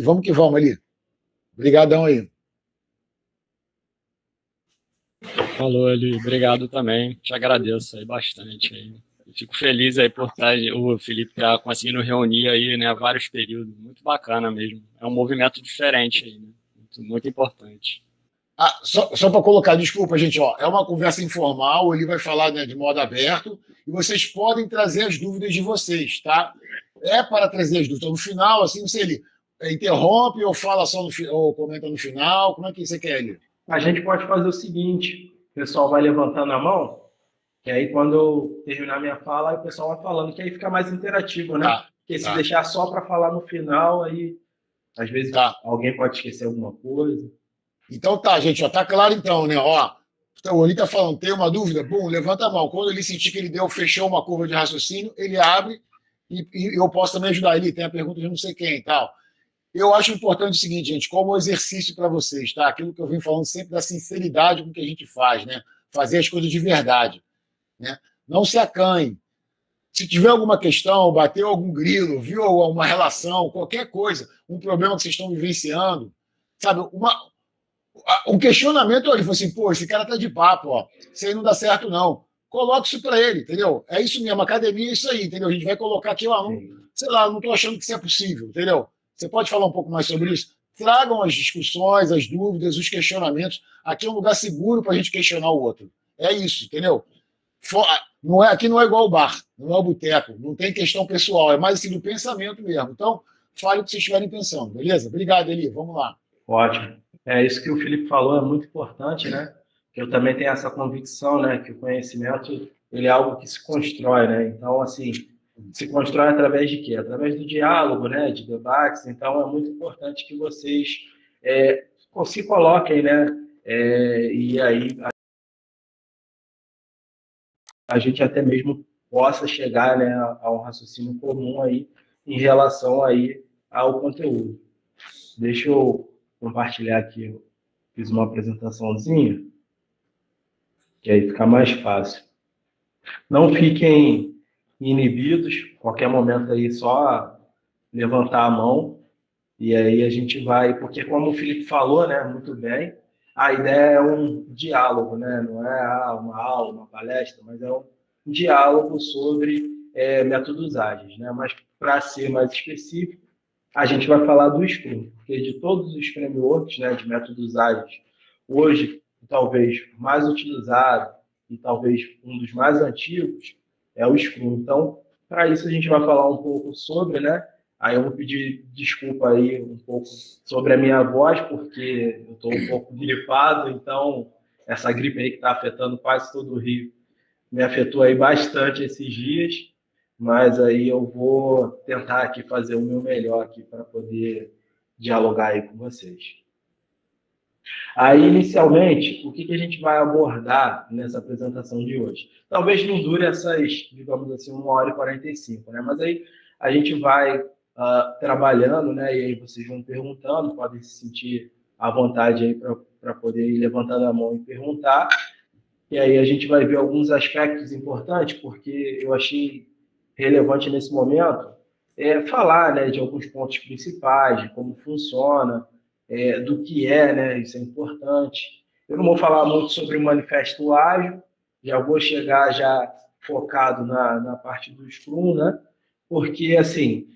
vamos que vamos, Eli. Obrigadão aí. Falou, Eli. Obrigado também. Te agradeço aí bastante. Aí. Fico feliz aí por estar, o Felipe tá conseguindo reunir aí, né, vários períodos. Muito bacana mesmo. É um movimento diferente aí, né? Muito importante. Só para colocar, desculpa, gente, ó, é uma conversa informal, ele vai falar, né, de modo aberto, e vocês podem trazer as dúvidas de vocês, tá? É para trazer as dúvidas. Então, no final, assim, você ele interrompe ou fala só ou comenta no final, como é que você quer, ele? A gente pode fazer o seguinte, o pessoal vai levantando a mão, que aí quando eu terminar minha fala, o pessoal vai falando, que aí fica mais interativo, né? Porque se deixar só para falar no final, aí às vezes alguém pode esquecer alguma coisa. Então tá, gente, ó, tá claro então, né? Ó, então, o Oli tá falando, tem uma dúvida? Bom, levanta a mão. Quando ele sentir que ele fechou uma curva de raciocínio, ele abre e eu posso também ajudar ele. Tem a pergunta de não sei quem e tal. Eu acho importante o seguinte, gente, como exercício para vocês, tá? Aquilo que eu vim falando sempre da sinceridade com que a gente faz, né? Fazer as coisas de verdade, né? Não se acanhe. Se tiver alguma questão, bateu algum grilo, viu uma relação, qualquer coisa, um problema que vocês estão vivenciando, sabe? Um questionamento, ele falou assim, pô, esse cara tá de papo, ó. Isso aí não dá certo, não. Coloque isso para ele, entendeu? É isso mesmo, academia é isso aí, entendeu? A gente vai colocar aqui, ó, sei lá, não tô achando que isso é possível, entendeu? Você pode falar um pouco mais sobre isso? Tragam as discussões, as dúvidas, os questionamentos. Aqui é um lugar seguro para a gente questionar o outro. É isso, entendeu? Aqui não é igual o bar, não é o boteco, não tem questão pessoal, é mais assim do pensamento mesmo. Então, fale o que vocês estiverem pensando, beleza? Obrigado, Eli. Vamos lá. Ótimo. É isso que o Felipe falou, é muito importante, né? Eu também tenho essa convicção, né? Que o conhecimento, ele é algo que se constrói, né? Então, assim, se constrói através de quê? Através do diálogo, né? De debates. Então, é muito importante que vocês se coloquem, né? E aí a gente até mesmo possa chegar, né, a um raciocínio comum aí em relação aí ao conteúdo. Deixa eu compartilhar aqui, eu fiz uma apresentaçãozinha, que aí fica mais fácil. Não fiquem inibidos, qualquer momento aí só levantar a mão, e aí a gente vai, porque como o Felipe falou, né, muito bem, a ideia é um diálogo, né, não é uma aula, uma palestra, mas é um diálogo sobre métodos ágeis, né, mas para ser mais específico, a gente vai falar do Scrum, porque de todos os frameworks, né, de métodos ágeis, hoje, talvez mais utilizado e talvez um dos mais antigos é o Scrum. Então, para isso a gente vai falar um pouco sobre, né? Aí eu vou pedir desculpa aí um pouco sobre a minha voz, porque eu estou um pouco gripado, então essa gripe aí que está afetando quase todo o Rio me afetou aí bastante esses dias, mas aí eu vou tentar aqui fazer o meu melhor aqui para poder dialogar aí com vocês. Aí, inicialmente, o que a gente vai abordar nessa apresentação de hoje? Talvez não dure essas, digamos assim, 1h45, né? Mas aí a gente vai trabalhando, né? E aí vocês vão perguntando, podem se sentir à vontade aí para poder ir levantando a mão e perguntar. E aí a gente vai ver alguns aspectos importantes, porque eu achei relevante nesse momento falar, né, de alguns pontos principais, de como funciona, do que é, né, isso é importante. Eu não vou falar muito sobre o manifesto ágil, já vou chegar já focado na parte do Scrum, né, porque, assim,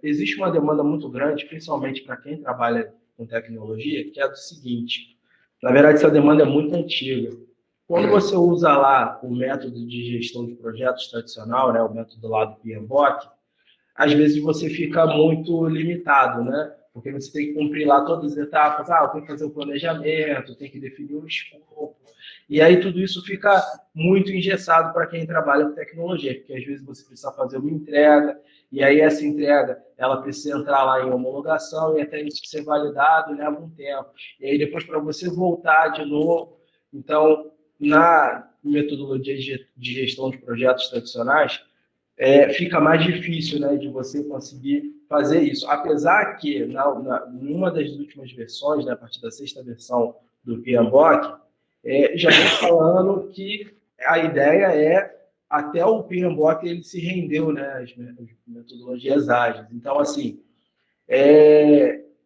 existe uma demanda muito grande, principalmente para quem trabalha com tecnologia, que é do seguinte, na verdade, essa demanda é muito antiga. Quando você usa lá o método de gestão de projetos tradicional, né, o método lá do PMBOK, às vezes você fica muito limitado, né? Porque você tem que cumprir lá todas as etapas. Eu tenho que fazer o planejamento, tem que definir o escopo. E aí tudo isso fica muito engessado para quem trabalha com tecnologia, porque às vezes você precisa fazer uma entrega, e aí essa entrega ela precisa entrar lá em homologação, e até isso ser validado leva um tempo. E aí depois para você voltar de novo. Então, na metodologia de gestão de projetos tradicionais, fica mais difícil, né, de você conseguir fazer isso. Apesar que, numa das últimas versões, né, a partir da 6ª versão do PMBOK, já vem falando que a ideia até o PMBOK ele se rendeu, né, às metodologias ágeis. Então, assim,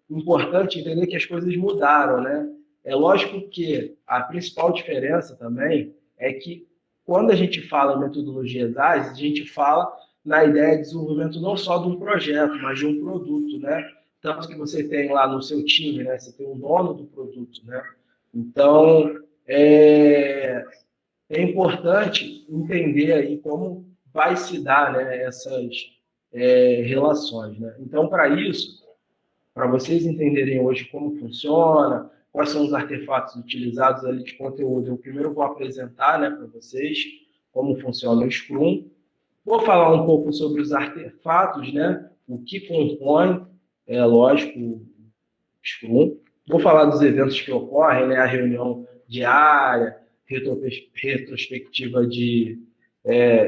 importante entender que as coisas mudaram, né? É lógico que a principal diferença também é que quando a gente fala em metodologias ágeis, a gente fala na ideia de desenvolvimento não só de um projeto, mas de um produto, né? Tanto que você tem lá no seu time, né? Você tem um dono do produto, né? Então, é importante entender aí como vai se dar, né, essas relações, né? Então, para isso, para vocês entenderem hoje como funciona, quais são os artefatos utilizados ali de conteúdo, eu primeiro vou apresentar, né, para vocês como funciona o Scrum. Vou falar um pouco sobre os artefatos, né, o que compõe, lógico, o Scrum. Vou falar dos eventos que ocorrem, né, a reunião diária, retrospectiva de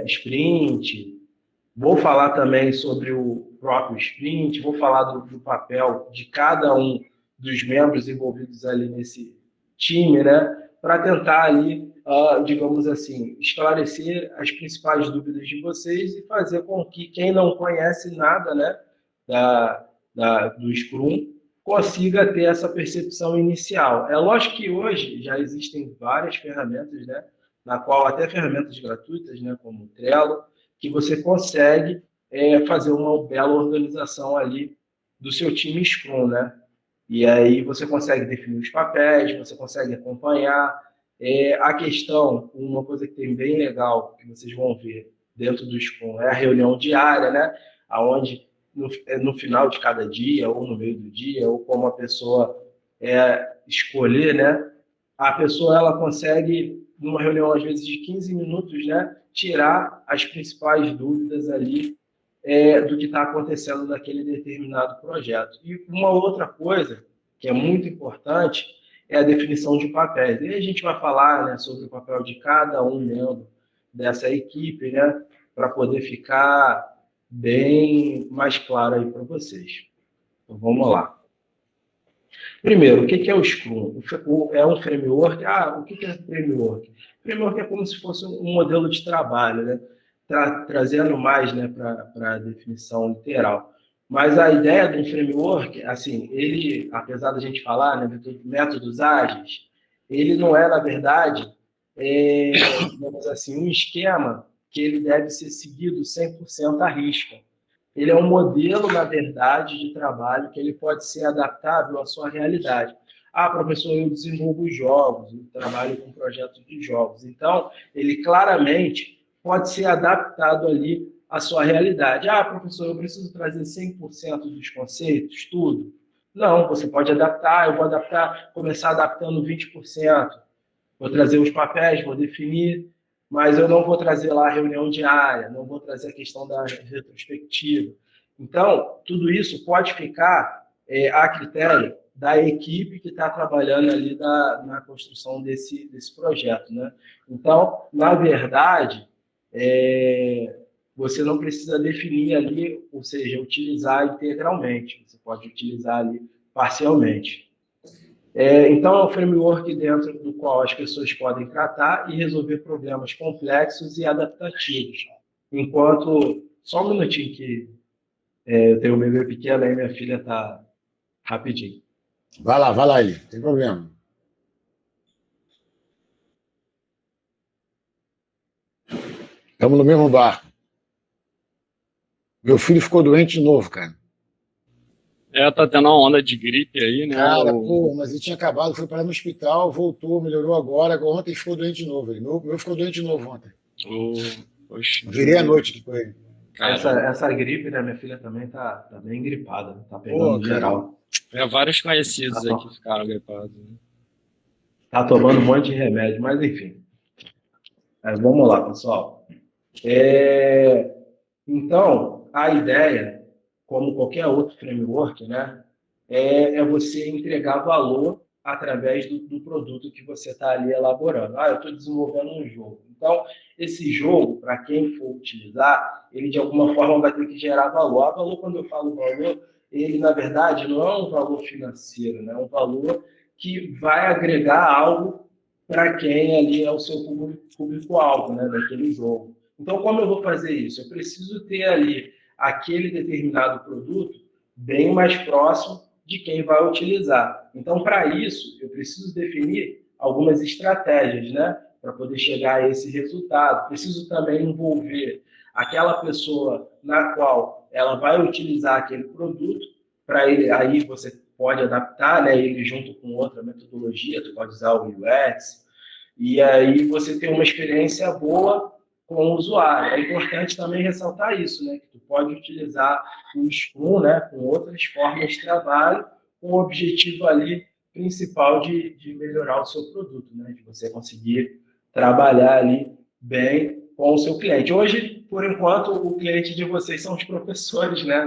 sprint. Vou falar também sobre o próprio sprint, vou falar do papel de cada um dos membros envolvidos ali nesse time, né, para tentar ali, digamos assim, esclarecer as principais dúvidas de vocês e fazer com que quem não conhece nada, né, do Scrum consiga ter essa percepção inicial. É lógico que hoje já existem várias ferramentas, né, na qual até ferramentas gratuitas, né, como o Trello, que você consegue fazer uma bela organização ali do seu time Scrum, né? E aí você consegue definir os papéis, você consegue acompanhar. A questão, uma coisa que tem bem legal, que vocês vão ver dentro do Scrum, é a reunião diária, né? Onde no final de cada dia, ou no meio do dia, ou como a pessoa escolher, né? A pessoa ela consegue, numa reunião às vezes de 15 minutos, né, tirar as principais dúvidas ali do que está acontecendo naquele determinado projeto. E uma outra coisa que é muito importante é a definição de papéis. E a gente vai falar, né, sobre o papel de cada um membro dessa equipe, né, para poder ficar bem mais claro aí para vocês. Então, vamos lá. Primeiro, o que é o Scrum? É um framework? O que é framework? Framework é como se fosse um modelo de trabalho, né? Trazendo mais, né, para a definição literal. Mas a ideia do framework, assim, ele, apesar da gente falar, né, métodos ágeis, ele não é, na verdade, digamos assim, um esquema que ele deve ser seguido 100% à risca. Ele é um modelo, na verdade, de trabalho que ele pode ser adaptável à sua realidade. Professor, eu desenvolvo jogos, eu trabalho com projetos de jogos. Então, ele claramente pode ser adaptado ali à sua realidade. Professor, eu preciso trazer 100% dos conceitos, tudo? Não, você pode adaptar, eu vou adaptar, começar adaptando 20%. Vou trazer os papéis, vou definir, mas eu não vou trazer lá a reunião diária, não vou trazer a questão da retrospectiva. Então, tudo isso pode ficar a critério da equipe que está trabalhando ali na construção desse projeto, né? Então, na verdade, você não precisa definir ali, ou seja, utilizar integralmente. Você pode utilizar ali parcialmente. Então, é um framework dentro do qual as pessoas podem tratar e resolver problemas complexos e adaptativos. Enquanto... Só um minutinho que eu tenho um bebê pequeno, aí minha filha está rapidinho. Vai lá, Eli, não tem problema. Estamos no mesmo barco. Meu filho ficou doente de novo, cara. Tá tendo uma onda de gripe aí, né? Cara, mas ele tinha acabado, foi parar no hospital, voltou, melhorou agora ontem ficou doente de novo. Meu ficou doente de novo ontem. Poxa. Virei a noite aqui com ele. Essa gripe, né, minha filha também tá bem gripada, tá pegando geral. Vários conhecidos aí que ficaram gripados. Né? Tá tomando um monte de remédio, mas enfim. Vamos lá, pessoal. Então, a ideia, como qualquer outro framework, né, é você entregar valor através do produto que você está ali elaborando. Eu estou desenvolvendo um jogo. Então, esse jogo, para quem for utilizar, ele de alguma forma vai ter que gerar valor. Valor, quando eu falo valor, ele, na verdade, não é um valor financeiro, né? É um valor que vai agregar algo para quem ali é o seu público-alvo, né, daquele jogo. Então, como eu vou fazer isso? Eu preciso ter ali aquele determinado produto bem mais próximo de quem vai utilizar. Então, para isso, eu preciso definir algumas estratégias, né, para poder chegar a esse resultado. Preciso também envolver aquela pessoa na qual ela vai utilizar aquele produto, para ele, aí você pode adaptar, né, ele junto com outra metodologia, tu pode usar o UX, e aí você tem uma experiência boa com o usuário. É importante também ressaltar isso, né, que tu pode utilizar o Scrum, né, com outras formas de trabalho, com o objetivo ali principal de melhorar o seu produto, né, de você conseguir trabalhar ali bem com o seu cliente. Hoje, por enquanto, o cliente de vocês são os professores, né,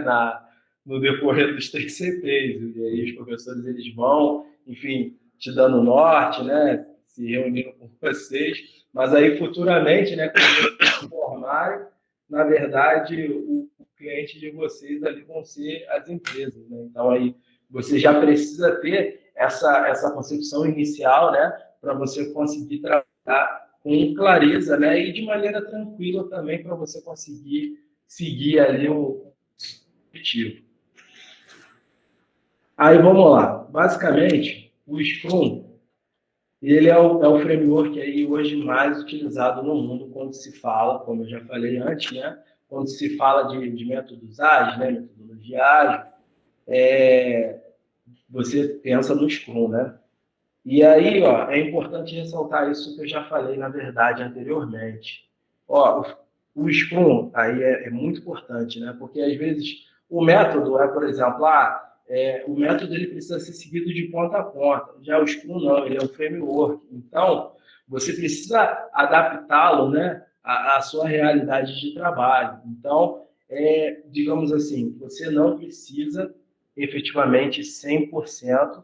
no decorrer dos TCPs. E aí os professores eles vão, enfim, te dando norte, né, se reunindo com vocês, mas aí futuramente, né, quando vocês se formarem, na verdade, o cliente de vocês ali vão ser as empresas, né? Então aí você já precisa ter essa concepção inicial, né, para você conseguir trabalhar com clareza, né, e de maneira tranquila também para você conseguir seguir ali o objetivo. Aí vamos lá. Basicamente, o Scrum ele é o framework aí hoje mais utilizado no mundo quando se fala, como eu já falei antes, né, quando se fala de métodos ágeis, né, metodologia ágil, você pensa no Scrum, né? E aí, ó, é importante ressaltar isso que eu já falei, na verdade, anteriormente. Ó, o Scrum aí é muito importante, né? Porque, às vezes, o método é, por exemplo, o método ele precisa ser seguido de ponta a ponta. Já o Scrum não, ele é um framework. Então, você precisa adaptá-lo, né, à sua realidade de trabalho. Então, digamos assim, você não precisa efetivamente 100%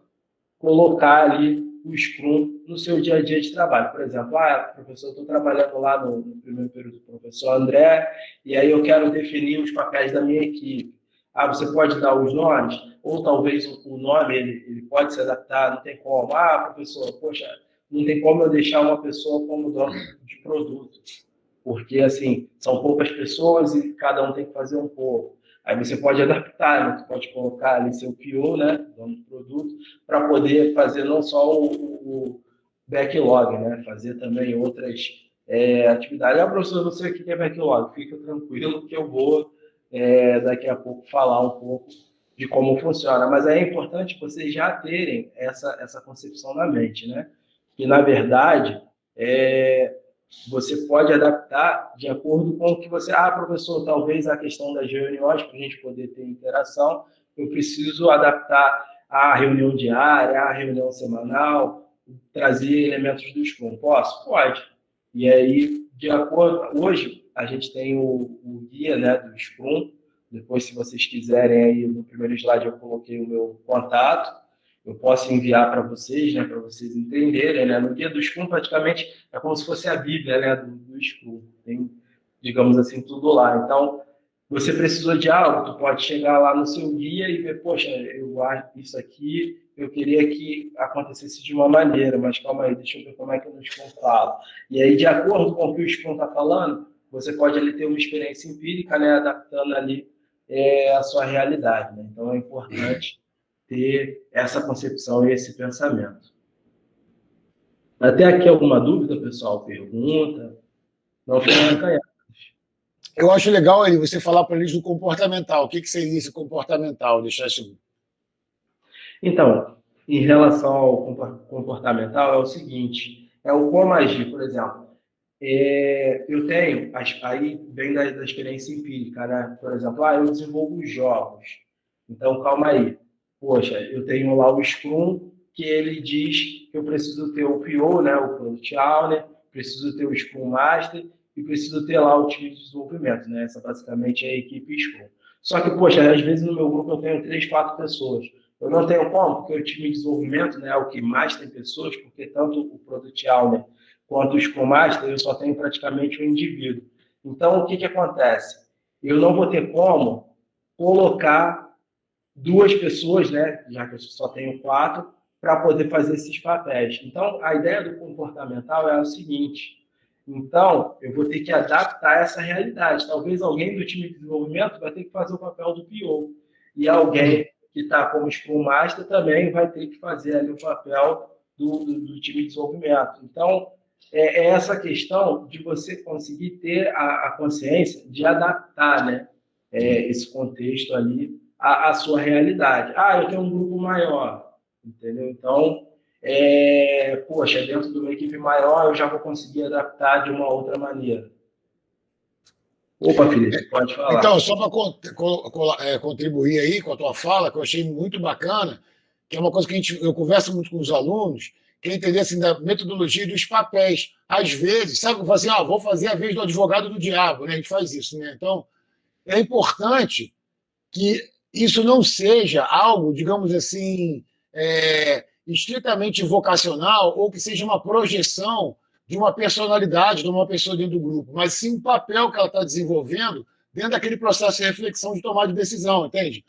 colocar ali o Scrum no seu dia a dia de trabalho. Por exemplo, professor, eu estou trabalhando lá no primeiro período do professor André, e aí eu quero definir os papéis da minha equipe. Você pode dar os nomes, ou talvez o nome ele pode se adaptar, não tem como. Professor, poxa, não tem como eu deixar uma pessoa como dono de produto, porque, assim, são poucas pessoas e cada um tem que fazer um pouco. Aí você pode adaptar, né? Você pode colocar ali seu PO, né, dono do produto, para poder fazer não só o backlog, né, fazer também outras atividades. Professor, não sei o que é backlog, fica tranquilo que eu vou daqui a pouco falar um pouco de como funciona. Mas é importante vocês já terem essa concepção na mente, né? Que, na verdade, você pode adaptar de acordo com o que você... professor, talvez a questão das reuniões, para a gente poder ter interação, eu preciso adaptar a reunião diária, a reunião semanal, trazer elementos do Scrum. Posso? Pode. E aí, de acordo... Hoje, a gente tem o guia, né, do Scrum. Depois, se vocês quiserem, aí no primeiro slide eu coloquei o meu contato. Eu posso enviar para vocês, né, para vocês entenderem, né? No guia do Scrum, praticamente, é como se fosse a Bíblia, né, do Scrum. Tem, digamos assim, tudo lá. Então, você precisou de algo, tu pode chegar lá no seu guia e ver, poxa, eu acho isso aqui, eu queria que acontecesse de uma maneira, mas calma aí, deixa eu ver como é que o Scrum fala. E aí, de acordo com o que o Scrum está falando, você pode ali ter uma experiência empírica, né, adaptando ali a sua realidade, né? Então, é importante ter essa concepção e esse pensamento. Até aqui alguma dúvida, pessoal? Pergunta? Não fiquem acanhados. Eu acho legal aí você falar para eles do comportamental. O que seria esse comportamental? Deixar isso. Então, em relação ao comportamental, é o seguinte: é o como agir, por exemplo. Eu tenho, aí vem da experiência empírica, né? Por exemplo, eu desenvolvo jogos. Então, calma aí. Poxa, eu tenho lá o Scrum, que ele diz que eu preciso ter o PO, né, o Product Owner, preciso ter o Scrum Master e preciso ter lá o time de desenvolvimento, né? Essa basicamente é a equipe Scrum. Só que, poxa, às vezes no meu grupo eu tenho 3, 4 pessoas. Eu não tenho como, porque o time de desenvolvimento, né, é o que mais tem pessoas, porque tanto o Product Owner quanto o Scrum Master, eu só tenho praticamente um indivíduo. Então, o que acontece? Eu não vou ter como colocar 2 pessoas, né, já que eu só tenho 4, para poder fazer esses papéis. Então, a ideia do comportamental é o seguinte: então, eu vou ter que adaptar essa realidade. Talvez alguém do time de desenvolvimento vai ter que fazer o papel do PO, e alguém que está como Scrum Master, também vai ter que fazer ali o papel do time de desenvolvimento. Então, é essa questão de você conseguir ter a consciência de adaptar, né, esse contexto ali à sua realidade. Eu tenho um grupo maior, entendeu? Então, poxa, dentro de uma equipe maior eu já vou conseguir adaptar de uma outra maneira. Opa, Felipe, pode falar. Então, só para contribuir aí com a tua fala, que eu achei muito bacana, que é uma coisa que eu converso muito com os alunos, que é entender assim, da metodologia dos papéis. Às vezes, sabe, assim, vou fazer a vez do advogado do diabo, né? A gente faz isso, né? Então, é importante que isso não seja algo, digamos assim, estritamente vocacional ou que seja uma projeção de uma personalidade de uma pessoa dentro do grupo, mas sim um papel que ela está desenvolvendo dentro daquele processo de reflexão de tomada de decisão, entende?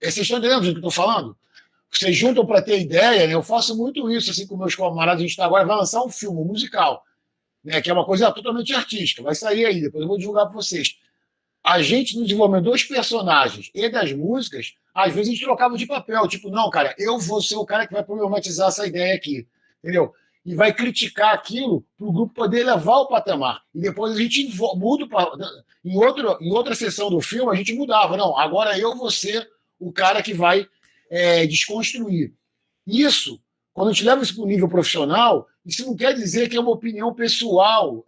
Vocês estão entendendo o que eu estou falando? Vocês juntam para ter ideia, né? Eu faço muito isso assim com meus camaradas, a gente está agora, vai lançar um filme, um musical, né? Que é uma coisa totalmente artística, vai sair aí, depois eu vou divulgar para vocês. A gente, no desenvolvimento dos personagens e das músicas, às vezes a gente trocava de papel, tipo, não, cara, eu vou ser o cara que vai problematizar essa ideia aqui, entendeu? E vai criticar aquilo para o grupo poder levar o patamar. E depois a gente muda, em outra sessão do filme, a gente mudava, não, agora eu vou ser o cara que vai desconstruir. Isso, quando a gente leva isso para o nível profissional, isso não quer dizer que é uma opinião pessoal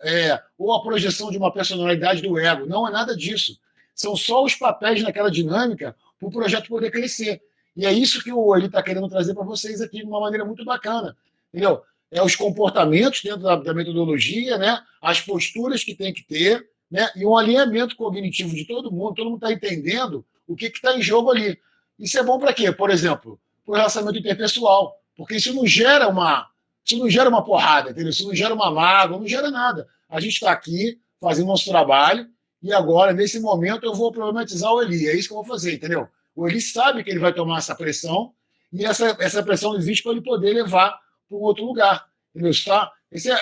ou a projeção de uma personalidade do ego. Não é nada disso. São só os papéis naquela dinâmica para o projeto poder crescer. E é isso que ele está querendo trazer para vocês aqui de uma maneira muito bacana. Entendeu? Os comportamentos dentro da metodologia, né? As posturas que tem que ter, né? E um alinhamento cognitivo de todo mundo está entendendo o que está em jogo ali. Isso é bom para quê? Por exemplo, para o relacionamento interpessoal. Porque isso não gera uma porrada, entendeu? Isso não gera uma mágoa, não gera nada. A gente está aqui fazendo nosso trabalho e agora, nesse momento, eu vou problematizar o Eli. É isso que eu vou fazer, entendeu? O Eli sabe que ele vai tomar essa pressão e essa pressão existe para ele poder levar para um outro lugar, entendeu? Essa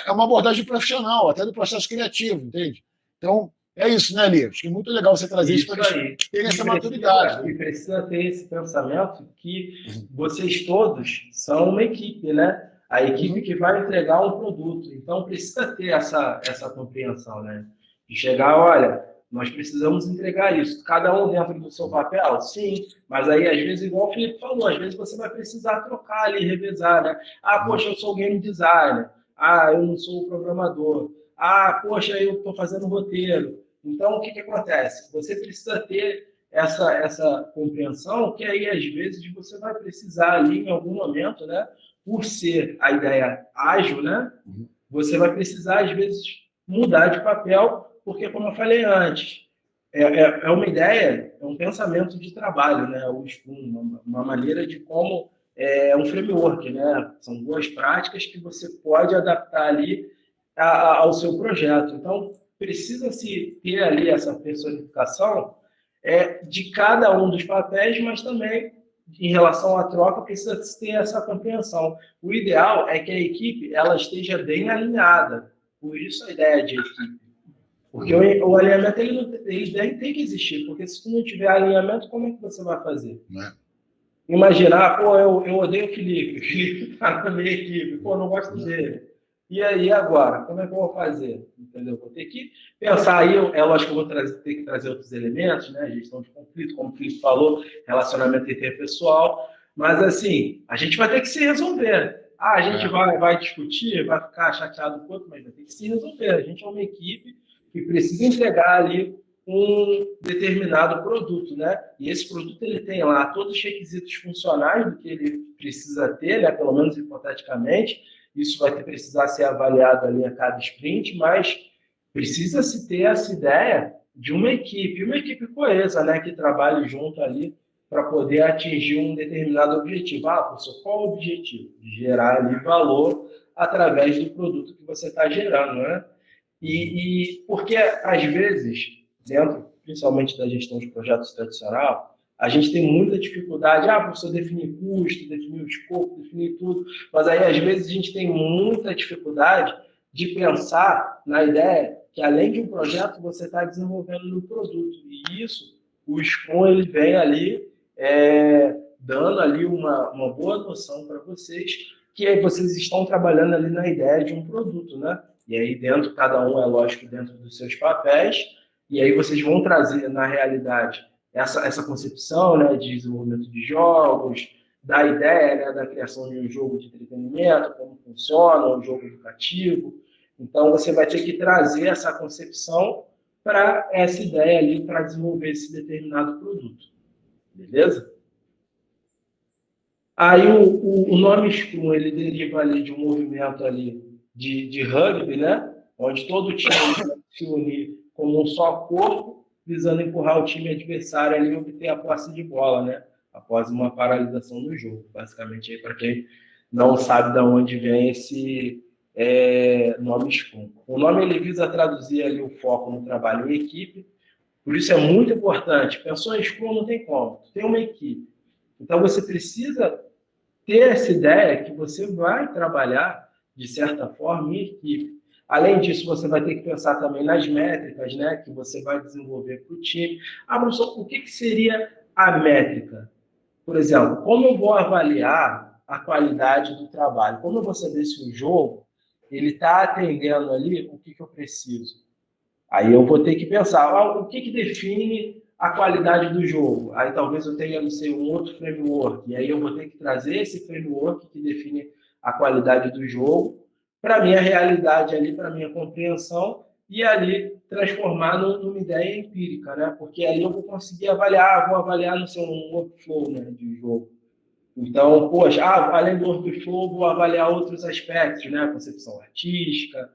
é uma abordagem profissional, até do processo criativo, entende? Então, é isso, né, Eli? Acho que é muito legal você trazer isso para eles terem essa maturidade. E precisa ter esse pensamento que vocês todos são uma equipe, né? A equipe que vai entregar um produto. Então, precisa ter essa compreensão, né? De chegar, olha, nós precisamos entregar isso. Cada um dentro do seu papel? Sim. Mas aí, às vezes, igual o Felipe falou, às vezes você vai precisar trocar ali, revezar, né? Poxa, eu sou game designer. Eu não sou programador. Poxa, eu estou fazendo roteiro. Então, o que acontece? Você precisa ter essa compreensão que aí, às vezes, você vai precisar ali, em algum momento, né? Por ser a ideia ágil, né? Você vai precisar, às vezes, mudar de papel, porque, como eu falei antes, é uma ideia, é um pensamento de trabalho, né? Uma maneira de como é um framework, né? São boas práticas que você pode adaptar ali ao seu projeto. Então, precisa-se ter ali essa personificação de cada um dos papéis, mas também, em relação à troca, precisa-se ter essa compreensão. O ideal é que a equipe ela esteja bem alinhada. Por isso a ideia de equipe. Porque o alinhamento ele tem que existir, porque se não tiver alinhamento, como é que você vai fazer? Imaginar, eu odeio o Felipe está na minha equipe, não gosto dele. E aí, agora, como é que eu vou fazer? Entendeu? Vou ter que pensar aí, é lógico que eu vou ter que trazer outros elementos, né? Gestão de conflito, como o Felipe falou, relacionamento interpessoal, mas assim, a gente vai ter que se resolver. A gente vai discutir, vai ficar chateado com o outro, mas vai ter que se resolver. A gente é uma equipe que precisa entregar ali um determinado produto, né? E esse produto ele tem lá todos os requisitos funcionais do que ele precisa ter, né? Pelo menos hipoteticamente. Isso vai precisar ser avaliado ali a cada sprint, mas precisa-se ter essa ideia de uma equipe coesa, né? Que trabalhe junto ali para poder atingir um determinado objetivo. Professor, qual é o objetivo? Gerar ali valor através do produto que você está gerando, né? E porque, às vezes, dentro, principalmente da gestão de projetos tradicional, a gente tem muita dificuldade, professor, definir custo, definir o escopo, definir tudo, mas aí, às vezes, a gente tem muita dificuldade de pensar na ideia que, além de um projeto, você está desenvolvendo um produto. E isso, o Scrum, ele vem ali dando ali uma boa noção para vocês, que aí vocês estão trabalhando ali na ideia de um produto, né? E aí dentro, cada um é lógico dentro dos seus papéis, e aí vocês vão trazer na realidade essa concepção, né, de desenvolvimento de jogos, da ideia, né, da criação de um jogo de entretenimento, como funciona, um jogo educativo. Então você vai ter que trazer essa concepção para essa ideia ali, para desenvolver esse determinado produto. Beleza? Aí o nome Scrum, ele deriva ali de um movimento ali de rugby, né? Onde todo time vai se unir como um só corpo, visando empurrar o time adversário ali e obter a posse de bola, né? Após uma paralisação do jogo. Basicamente, para quem não sabe de onde vem esse nome Scrum. O nome ele visa traduzir ali o foco no trabalho em equipe. Por isso é muito importante. Pensou em Scrum, não tem como. Tem uma equipe. Então, você precisa ter essa ideia que você vai trabalhar, de certa forma, em equipe. Além disso, você vai ter que pensar também nas métricas, né, que você vai desenvolver para o time. Professor, o que seria a métrica? Por exemplo, como eu vou avaliar a qualidade do trabalho? Como eu vou saber se o jogo está atendendo ali o que eu preciso? Aí eu vou ter que pensar, o que define a qualidade do jogo? Aí talvez eu tenha, não sei, um outro framework. E aí eu vou ter que trazer esse framework que define a qualidade do jogo para a minha realidade ali, para a minha compreensão, e ali transformar numa ideia empírica, né? Porque ali eu vou conseguir avaliar, vou avaliar, não sei, um workflow, né, de jogo. Então, poxa, além do workflow, vou avaliar outros aspectos, né? Concepção artística.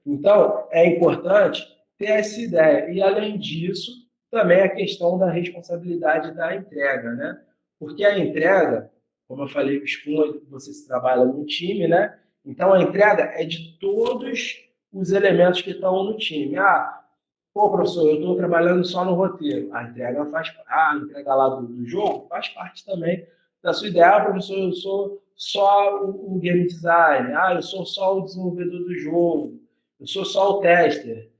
Então, é importante ter essa ideia. E, além disso, também a questão da responsabilidade da entrega, né? Porque a entrega, como eu falei, o Scrum, você se trabalha no time, né? Então, a entrega é de todos os elementos que estão no time. Pô, professor, eu estou trabalhando só no roteiro. A entrega a entrega lá do jogo faz parte também da sua ideia. Professor, eu sou só o game design. Eu sou só o desenvolvedor do jogo. Eu sou só o tester.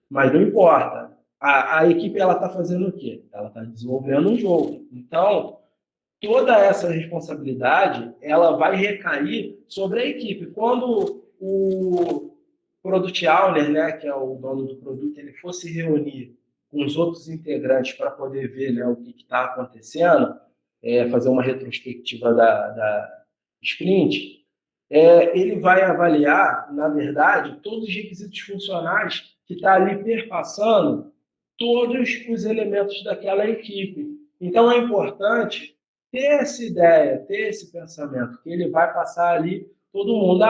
Mas não importa. A equipe ela está fazendo o quê? Ela está desenvolvendo um jogo. Então, toda essa responsabilidade ela vai recair sobre a equipe. Quando o Product Owner, né, que é o dono do produto, ele for se reunir com os outros integrantes para poder ver, né, o que está acontecendo, fazer uma retrospectiva da sprint, ele vai avaliar, na verdade, todos os requisitos funcionais que está ali perpassando todos os elementos daquela equipe. Então, é importante ter essa ideia, ter esse pensamento, que ele vai passar ali todo mundo.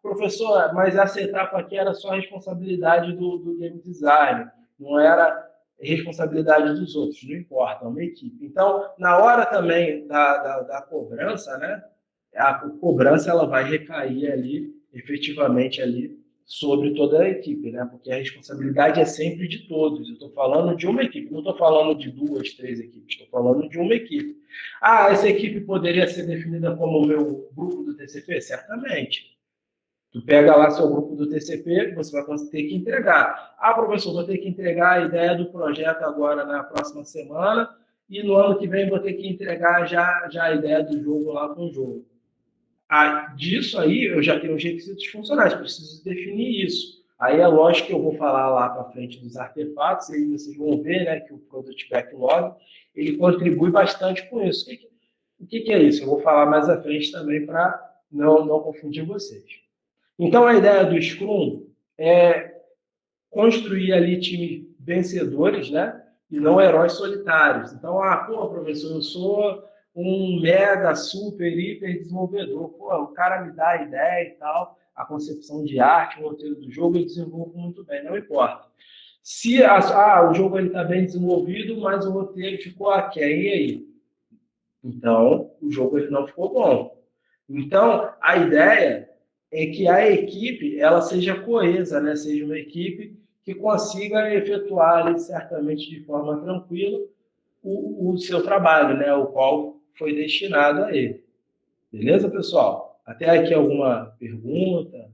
Professor, mas essa etapa aqui era só a responsabilidade do game design, não era responsabilidade dos outros, não importa, é uma equipe. Então, na hora também da cobrança, né, a cobrança ela vai recair ali, efetivamente, ali sobre toda a equipe, né? Porque a responsabilidade é sempre de todos. Eu estou falando de uma equipe, não estou falando de 2, 3 equipes, estou falando de uma equipe. Essa equipe poderia ser definida como o meu grupo do TCP? Certamente. Tu pega lá seu grupo do TCP, você vai ter que entregar. Professor, vou ter que entregar a ideia do projeto agora na próxima semana e no ano que vem vou ter que entregar já a ideia do jogo lá com o jogo. Disso aí, eu já tenho os requisitos funcionais, preciso definir isso. Aí é lógico que eu vou falar lá para frente dos artefatos, e aí vocês vão ver, né, que o Product Backlog, ele contribui bastante com isso. O que é isso? Eu vou falar mais à frente também para não confundir vocês. Então, a ideia do Scrum é construir ali times vencedores, né, e não heróis solitários. Então, professor, eu sou um mega, super, hiper desenvolvedor. O cara me dá a ideia e tal, a concepção de arte, o roteiro do jogo, eu desenvolvo muito bem, não importa. Se o jogo está bem desenvolvido, mas o roteiro ficou aquém, e aí? Então, o jogo ele não ficou bom. Então, a ideia é que a equipe ela seja coesa, né? Seja uma equipe que consiga efetuar ali, certamente de forma tranquila o seu trabalho, né? O qual foi destinado a ele. Beleza, pessoal? Até aqui alguma pergunta?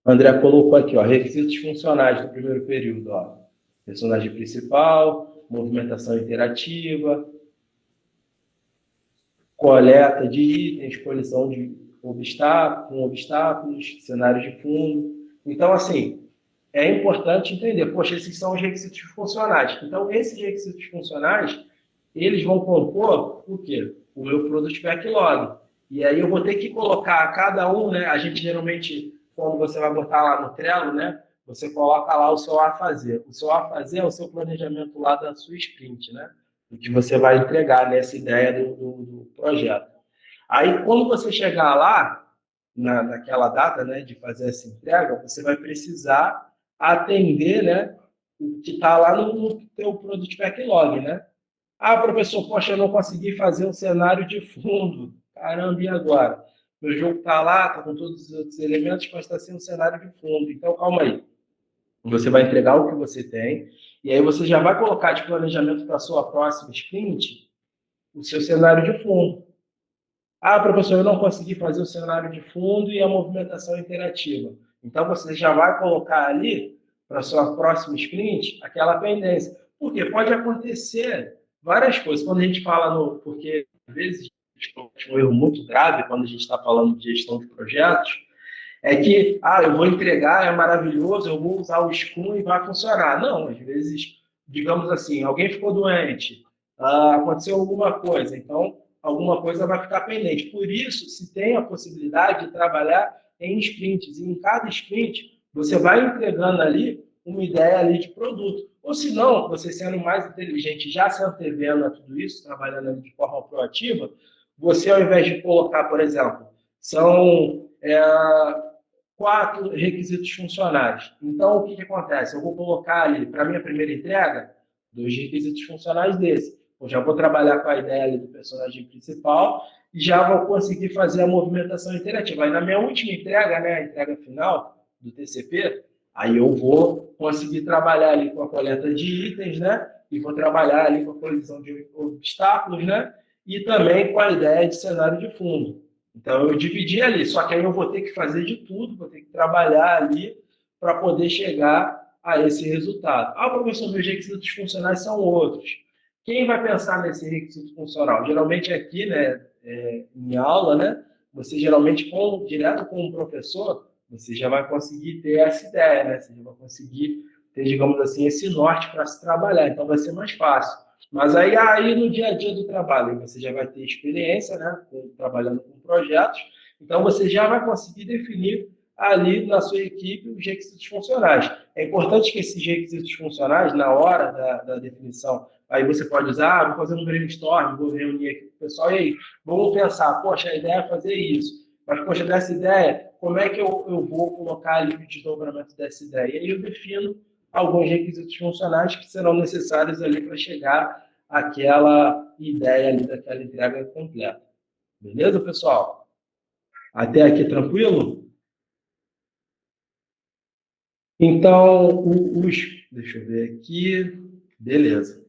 O André colocou aqui, requisitos funcionais do primeiro período. Personagem principal, movimentação interativa, coleta de itens, colisão de obstáculos, cenários de fundo. Então, assim, é importante entender, poxa, esses são os requisitos funcionais. Então, esses requisitos funcionais, eles vão compor o quê? O meu Product Backlog. E aí eu vou ter que colocar cada um, né? A gente geralmente, quando você vai botar lá no Trello, né? Você coloca lá o seu a fazer. O seu a fazer é o seu planejamento lá da sua sprint, né? O que você vai entregar nessa ideia do projeto. Aí, quando você chegar lá, naquela data, né, de fazer essa entrega, você vai precisar atender, né, o que está lá no teu Product Backlog, né? Ah, professor, poxa, eu não consegui fazer um cenário de fundo. Caramba, e agora? Meu jogo está lá, está com todos os outros elementos, mas está sem um cenário de fundo. Então, calma aí. Você vai entregar o que você tem, e aí você já vai colocar de planejamento para a sua próxima sprint o seu cenário de fundo. Ah, professor, eu não consegui fazer o cenário de fundo e a movimentação interativa. Então, você já vai colocar ali, para a sua próxima sprint, aquela pendência. Porque pode acontecer várias coisas. Quando a gente fala no... Porque, às vezes, um erro muito grave quando a gente está falando de gestão de projetos, é que, eu vou entregar, é maravilhoso, eu vou usar o Scrum e vai funcionar. Não, às vezes, digamos assim, alguém ficou doente, aconteceu alguma coisa, então alguma coisa vai ficar pendente. Por isso, se tem a possibilidade de trabalhar em sprints, e em cada sprint você vai entregando ali uma ideia ali de produto. Ou se não, você sendo mais inteligente, já se antevendo a tudo isso, trabalhando ali de forma proativa, você ao invés de colocar, por exemplo, são 4 requisitos funcionais. Então, o que acontece? Eu vou colocar ali, para a minha primeira entrega, 2 requisitos funcionais desse. Eu já vou trabalhar com a ideia ali do personagem principal e já vou conseguir fazer a movimentação interativa. Aí, na minha última entrega, né, a entrega final do TCP, aí eu vou conseguir trabalhar ali com a coleta de itens, né, e vou trabalhar ali com a colisão de obstáculos, né, e também com a ideia de cenário de fundo. Então, eu dividi ali, só que aí eu vou ter que fazer de tudo, vou ter que trabalhar ali para poder chegar a esse resultado. Professor, meus requisitos funcionais são outros. Quem vai pensar nesse requisito funcional? Geralmente aqui, né, em aula, né, você geralmente, direto com o professor, você já vai conseguir ter essa ideia, né? Você já vai conseguir ter, digamos assim, esse norte para se trabalhar. Então, vai ser mais fácil. Mas aí no dia a dia do trabalho, você já vai ter experiência, né, trabalhando com projetos, então você já vai conseguir definir ali na sua equipe os requisitos funcionais. É importante que esses requisitos funcionais, na hora da definição, aí você pode usar, vou fazer um brainstorm, vou reunir aqui com o pessoal, e aí, vamos pensar, poxa, a ideia é fazer isso, mas, poxa, dessa ideia, como é que eu vou colocar ali o desdobramento dessa ideia? E aí eu defino alguns requisitos funcionais que serão necessários ali para chegar àquela ideia ali daquela entrega completa. Beleza, pessoal? Até aqui tranquilo? Então, deixa eu ver aqui. Beleza.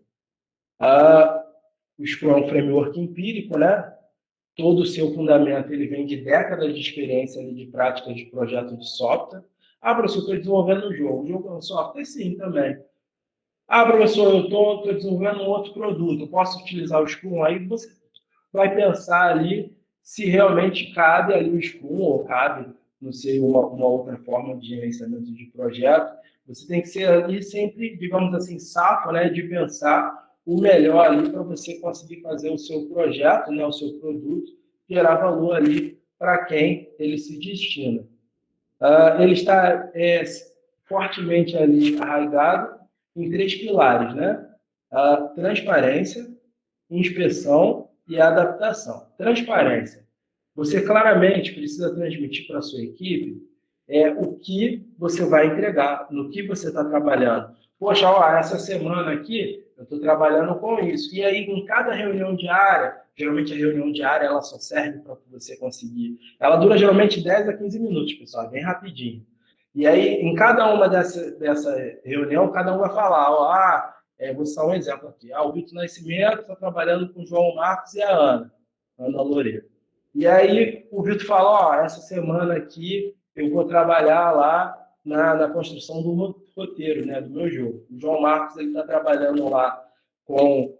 O Scrum é um framework empírico, né? Todo o seu fundamento ele vem de décadas de experiência ali, de práticas de projeto de software. Professor, eu estou desenvolvendo um jogo. O jogo é um software? Sim, também. Professor, eu estou desenvolvendo um outro produto. Eu posso utilizar o Scrum? Aí você vai pensar ali se realmente cabe ali o Scrum ou cabe, não sei, uma outra forma de gerenciamento de projeto. Você tem que ser ali sempre, digamos assim, safo, né, de pensar o melhor ali para você conseguir fazer o seu projeto, né, o seu produto, gerar valor ali para quem ele se destina. Ele está fortemente ali arraigado em 3 pilares, né? Transparência, inspeção e adaptação. Transparência. Você claramente precisa transmitir para a sua equipe o que você vai entregar, no que você está trabalhando. Poxa, essa semana aqui eu estou trabalhando com isso. E aí, em cada reunião diária, geralmente a reunião diária ela só serve para você conseguir. Ela dura geralmente 10 a 15 minutos, pessoal, bem rapidinho. E aí, em cada uma dessa reunião, cada um vai falar, vou citar um exemplo aqui. O Vitor Nascimento está trabalhando com o João Marcos e a Ana Loureiro. E aí, o Vitor fala, essa semana aqui eu vou trabalhar lá na construção do roteiro, né, do meu jogo. O João Marcos está trabalhando lá com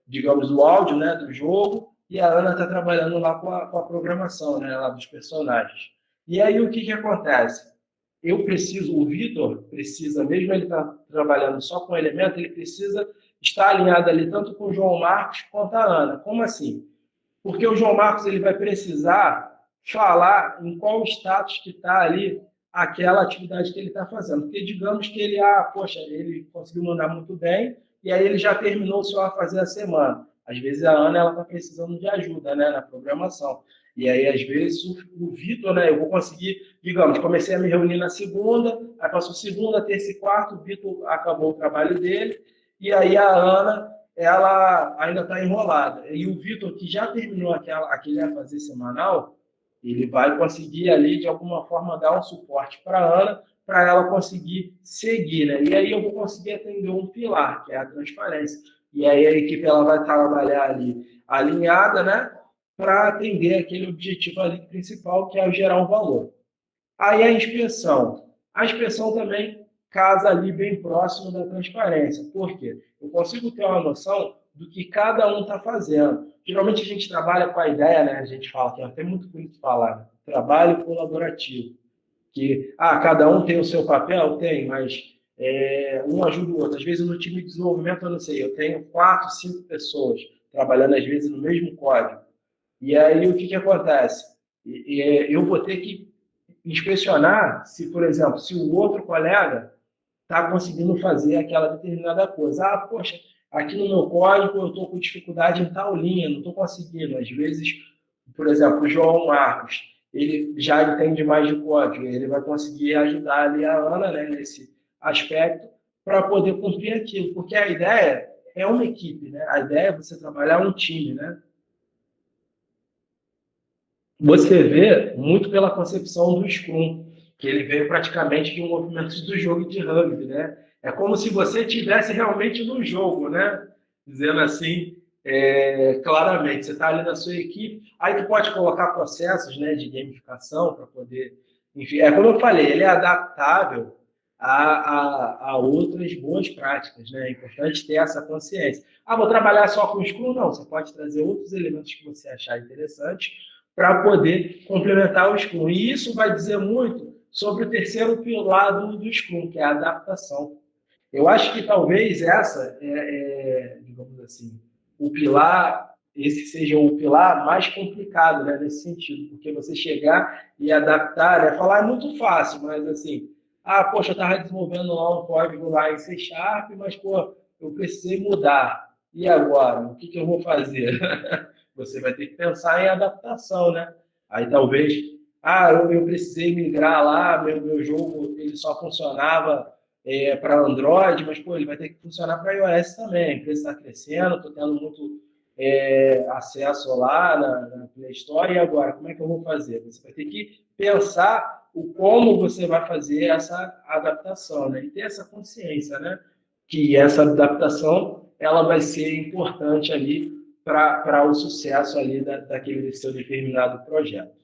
digamos, o áudio, né, do jogo, e a Ana está trabalhando lá com a programação, né, lá dos personagens. E aí o que acontece? O Vitor precisa, mesmo ele tá trabalhando só com elemento, ele precisa estar alinhado ali tanto com o João Marcos quanto a Ana. Como assim? Porque o João Marcos ele vai precisar falar em qual status que está ali aquela atividade que ele está fazendo. Porque digamos que ele, poxa, ele conseguiu mandar muito bem, e aí ele já terminou só a fazer a semana. Às vezes a Ana ela está precisando de ajuda, né, na programação. E aí, às vezes, o Vitor, né, eu vou conseguir, digamos, comecei a me reunir na segunda, aí passou segunda, terça e quarta, o Vitor acabou o trabalho dele, e aí a Ana, ela ainda está enrolada. E o Vitor, que já terminou aquele a fazer semanal, ele vai conseguir ali, de alguma forma, dar um suporte para a Ana, para ela conseguir seguir, né? E aí eu vou conseguir atender um pilar, que é a transparência. E aí a equipe ela vai trabalhar ali alinhada, né? Para atender aquele objetivo ali principal, que é gerar um valor. Aí a inspeção também casa ali bem próximo da transparência. Por quê? Eu consigo ter uma noção do que cada um está fazendo. Geralmente a gente trabalha com a ideia, né? A gente fala, que é até muito bonito falar, né? Trabalho colaborativo. Que, cada um tem o seu papel? Tem, mas um ajuda o outro. Às vezes no time de desenvolvimento, eu não sei, eu tenho 4, 5 pessoas trabalhando às vezes no mesmo código. E aí o que acontece? Eu vou ter que inspecionar se, por exemplo, se o outro colega está conseguindo fazer aquela determinada coisa. Poxa, aqui no meu código eu estou com dificuldade em tal linha, não estou conseguindo. Às vezes, por exemplo, o João Marcos, ele já entende mais de código, ele vai conseguir ajudar ali a Ana, né, nesse aspecto, para poder cumprir aquilo. Porque a ideia é uma equipe, né? A ideia é você trabalhar um time, né? Você vê muito pela concepção do Scrum, que ele veio praticamente de um movimento do jogo de rugby, né? É como se você estivesse realmente no jogo, né? Dizendo assim, claramente, você está ali na sua equipe, aí tu pode colocar processos, né, de gamificação para poder... Enfim, como eu falei, ele é adaptável a outras boas práticas, né? É importante ter essa consciência. Vou trabalhar só com o Scrum? Não, você pode trazer outros elementos que você achar interessantes para poder complementar o Scrum. E isso vai dizer muito sobre o terceiro pilar do Scrum, que é a adaptação. Eu acho que talvez digamos assim, esse seja o pilar mais complicado, né, nesse sentido, porque você chegar e adaptar, falar é muito fácil, mas assim, poxa, eu estava desenvolvendo lá um código lá em C#, mas, eu precisei mudar. E agora? O que eu vou fazer? Você vai ter que pensar em adaptação, né? Aí talvez, eu precisei migrar lá, meu jogo ele só funcionava para Android, mas ele vai ter que funcionar para iOS também. A empresa está crescendo, estou tendo muito acesso lá na Play Store, e agora, como é que eu vou fazer? Você vai ter que pensar como você vai fazer essa adaptação, né? E ter essa consciência, né? Que essa adaptação ela vai ser importante ali para o sucesso ali daquele seu determinado projeto.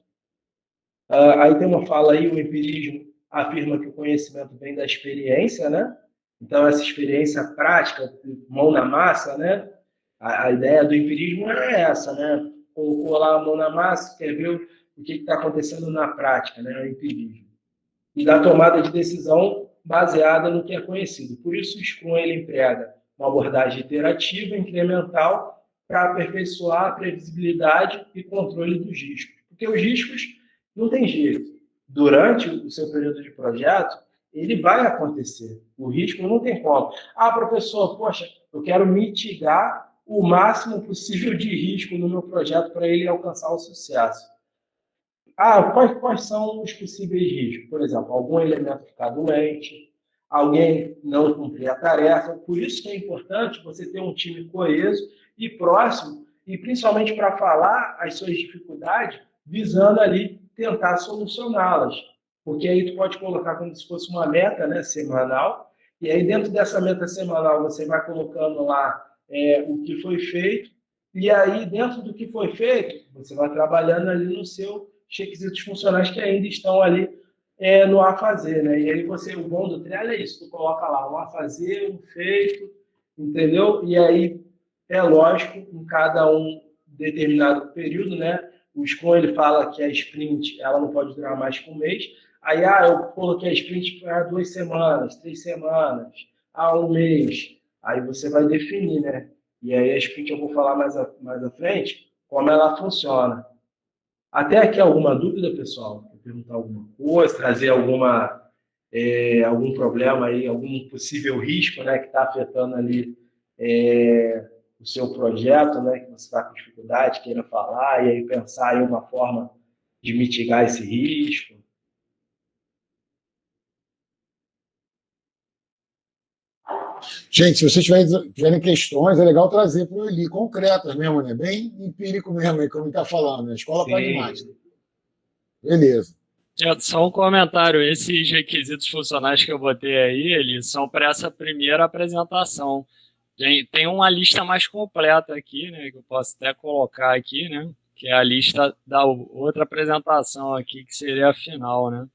Aí tem uma fala aí, o empirismo afirma que o conhecimento vem da experiência, né? Então, essa experiência prática, mão na massa, né? A ideia do empirismo é essa, né? Colocou lá a mão na massa, quer ver o que está acontecendo na prática, né? O empirismo. E da tomada de decisão baseada no que é conhecido. Por isso, o Scrum ele emprega uma abordagem iterativa, incremental, para aperfeiçoar a previsibilidade e controle dos riscos. Porque os riscos não tem jeito. Durante o seu período de projeto, ele vai acontecer. O risco não tem como. Professor, poxa, eu quero mitigar o máximo possível de risco no meu projeto para ele alcançar o sucesso. Quais são os possíveis riscos? Por exemplo, algum elemento ficar doente, alguém não cumprir a tarefa. Por isso que é importante você ter um time coeso e próximo, e principalmente para falar as suas dificuldades, visando ali tentar solucioná-las. Porque aí tu pode colocar como se fosse uma meta, né, semanal, e aí dentro dessa meta semanal você vai colocando lá o que foi feito, e aí dentro do que foi feito, você vai trabalhando ali no seu requisitos funcionais que ainda estão ali no a fazer, né? E aí o bom do Trello é isso, tu coloca lá um a fazer, um feito, entendeu? E aí, é lógico, em cada um determinado período, né? O Scrum, ele fala que a sprint, ela não pode durar mais que um mês. Aí, eu coloquei a sprint para 2 semanas, 3 semanas, um mês. Aí você vai definir, né? E aí a sprint eu vou falar mais à frente, como ela funciona. Até aqui alguma dúvida, pessoal? Quer perguntar alguma coisa, trazer algum problema aí, algum possível risco, né, que está afetando ali o seu projeto, né, que você está com dificuldade, queira falar, e aí pensar em uma forma de mitigar esse risco. Gente, se vocês tiverem questões, é legal trazer para o Eli, concretas mesmo, né? Bem empírico mesmo, aí, como ele está falando, né? Escola Sim. pragmática. Beleza. Só um comentário, esses requisitos funcionais que eu botei aí, eles são para essa primeira apresentação. Tem uma lista mais completa aqui, né, que eu posso até colocar aqui, né, que é a lista da outra apresentação aqui, que seria a final, né.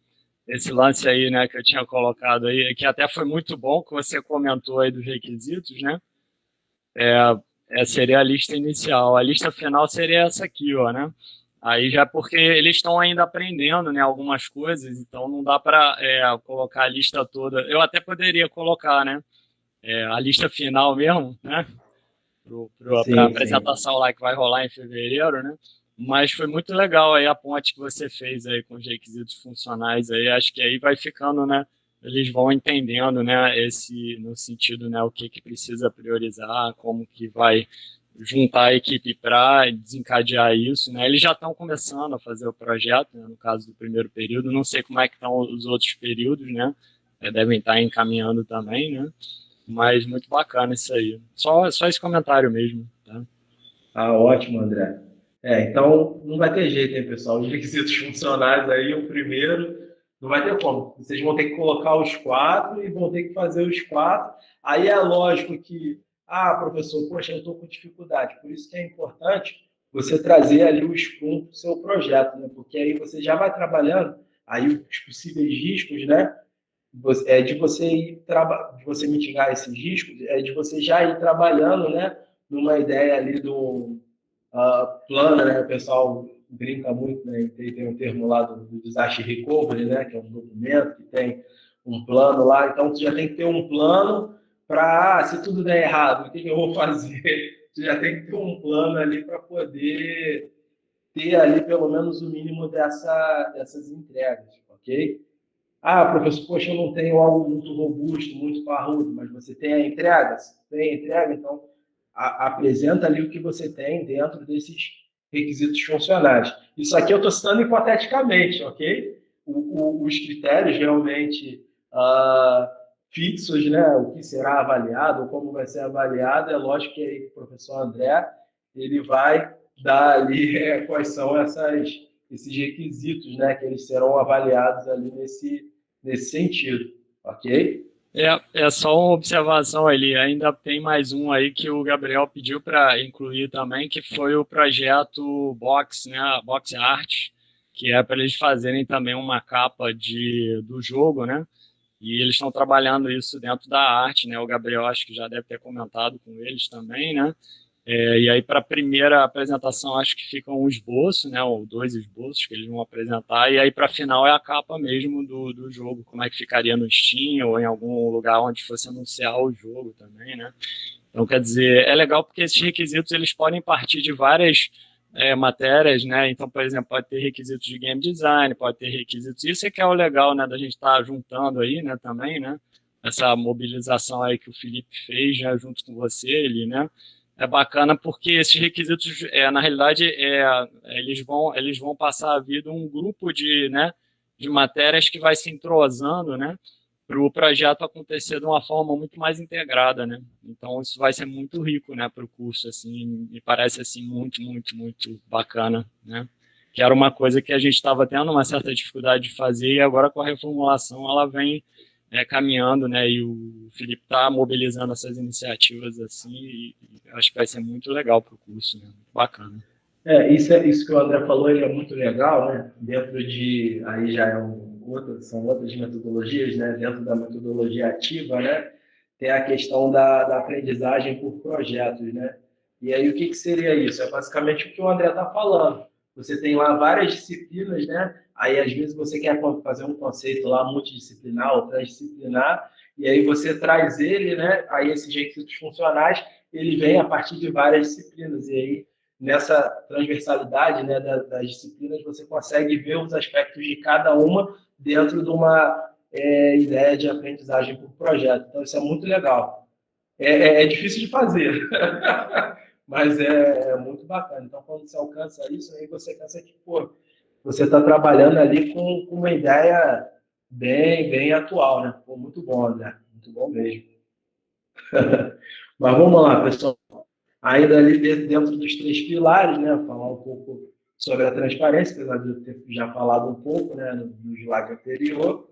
Esse lance aí, né, que eu tinha colocado aí, que até foi muito bom que você comentou aí dos requisitos, né, seria a lista inicial. A lista final seria essa aqui, ó, né. Aí já porque eles estão ainda aprendendo, né, algumas coisas, então não dá para colocar a lista toda. Eu até poderia colocar, né, a lista final mesmo, né, para a apresentação lá que vai rolar em fevereiro, né? Mas foi muito legal aí a ponte que você fez aí com os requisitos funcionais aí. Acho que aí vai ficando, né? Eles vão entendendo, né? No sentido, né? O que precisa priorizar, como que vai juntar a equipe para desencadear isso, né? Eles já estão começando a fazer o projeto, né, no caso do primeiro período. Não sei como é que estão os outros períodos, né? Devem estar encaminhando também, né? Mas muito bacana isso aí. Só esse comentário mesmo, tá? Ótimo, André. Então, não vai ter jeito, hein, pessoal? Os requisitos funcionais aí, o primeiro, não vai ter como. Vocês vão ter que colocar os 4 e vão ter que fazer os 4. Aí é lógico que, professor, poxa, eu estou com dificuldade. Por isso que é importante você trazer ali o Scrum para o seu projeto, né? Porque aí você já vai trabalhando aí os possíveis riscos, né? De você mitigar esses riscos, de você já ir trabalhando, né, numa ideia ali do plano, né, o pessoal brinca muito, né, tem um termo lá do Disaster Recovery, né, que é um documento que tem um plano lá, então você já tem que ter um plano para, se tudo der errado, o que eu vou fazer? Você já tem que ter um plano ali para poder ter ali pelo menos o mínimo dessas entregas, ok? Professor, poxa, eu não tenho algo muito robusto, muito parrudo, mas você tem a entrega? Tem a entrega, então apresenta ali o que você tem dentro desses requisitos funcionais. Isso aqui eu estou citando hipoteticamente, ok? Os critérios realmente fixos, né? O que será avaliado, como vai ser avaliado, é lógico que aí o professor André ele vai dar ali quais são esses requisitos, né? Que eles serão avaliados ali nesse sentido, ok? É só uma observação ali, ainda tem mais um aí que o Gabriel pediu para incluir também, que foi o projeto Box, né, Box Art, que é para eles fazerem também uma capa do jogo, né, e eles estão trabalhando isso dentro da arte, né, o Gabriel acho que já deve ter comentado com eles também, né, e aí, para a primeira apresentação, acho que fica um esboço, né, ou 2 esboços que eles vão apresentar, e aí, para a final, é a capa mesmo do jogo, como é que ficaria no Steam ou em algum lugar onde fosse anunciar o jogo também, né. Então, quer dizer, é legal porque esses requisitos eles podem partir de várias matérias, né, então, por exemplo, pode ter requisitos de game design, pode ter requisitos, isso é que é o legal, né, da gente estar juntando aí, né, também, né, essa mobilização aí que o Felipe fez, né, junto com você, ele, né, é bacana porque esses requisitos, na realidade, eles vão passar a vida um grupo né, de matérias que vai se entrosando, né, para o projeto acontecer de uma forma muito mais integrada, né. Então, isso vai ser muito rico, né, para o curso, assim, me parece, assim, muito, muito, muito bacana, né. Que era uma coisa que a gente estava tendo uma certa dificuldade de fazer e agora com a reformulação ela vem caminhando, né, e o Felipe está mobilizando essas iniciativas assim, e acho que vai ser muito legal para o curso, né, muito bacana. Isso que o André falou, ele é muito legal, né, dentro de, aí já são outras metodologias, né, dentro da metodologia ativa, né, tem a questão da aprendizagem por projetos, né? E aí, o que seria isso? É basicamente o que o André está falando. Você tem lá várias disciplinas, né? Aí, às vezes, você quer fazer um conceito lá multidisciplinar ou transdisciplinar, e aí você traz ele, né? Aí, esses requisitos funcionais, ele vem a partir de várias disciplinas. E aí, nessa transversalidade, né, das disciplinas, você consegue ver os aspectos de cada uma dentro de uma ideia de aprendizagem por projeto. Então, isso é muito legal. É difícil de fazer, mas é muito bacana. Então, quando você alcança isso, aí você pensa que, pô, você está trabalhando ali com uma ideia bem atual, né? Pô, muito bom, André. Muito bom mesmo. Mas vamos lá, pessoal. Ainda ali dentro dos 3 pilares, né? Falar um pouco sobre a transparência, apesar de eu ter já falado um pouco, né, no slide anterior.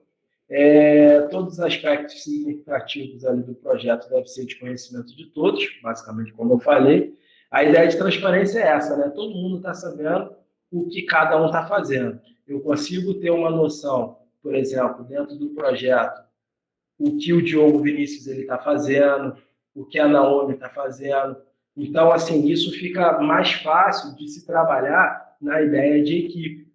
Todos os aspectos significativos ali do projeto devem ser de conhecimento de todos, basicamente, como eu falei. A ideia de transparência é essa, né? Todo mundo está sabendo o que cada um está fazendo. Eu consigo ter uma noção, por exemplo, dentro do projeto, o que o Diogo Vinícius está fazendo, o que a Naomi está fazendo. Então, assim, isso fica mais fácil de se trabalhar na ideia de equipe,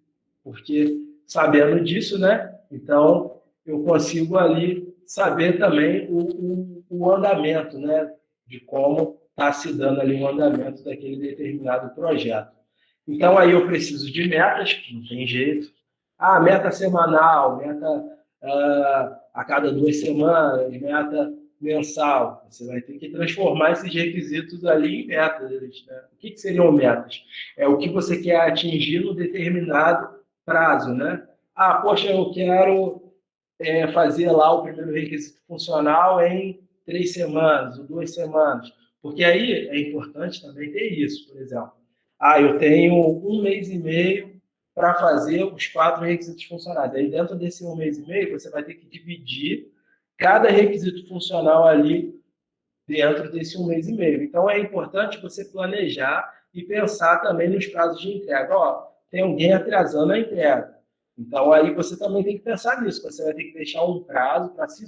porque sabendo disso, né? Então, eu consigo ali saber também o andamento, né? De como está se dando ali o andamento daquele determinado projeto. Então, aí eu preciso de metas, não tem jeito. Meta semanal, meta a cada 2 semanas, meta mensal. Você vai ter que transformar esses requisitos ali em metas. Né? O que seriam metas? É o que você quer atingir no determinado prazo, né? Poxa, eu quero fazer lá o primeiro requisito funcional em 3 semanas ou 2 semanas. Porque aí é importante também ter isso, por exemplo. Eu tenho 1 mês e meio para fazer os 4 requisitos funcionais. Aí, dentro desse 1 mês e meio, você vai ter que dividir cada requisito funcional ali dentro desse 1 mês e meio. Então, é importante você planejar e pensar também nos prazos de entrega. Tem alguém atrasando a entrega. Então, aí você também tem que pensar nisso. Você vai ter que deixar um prazo para, se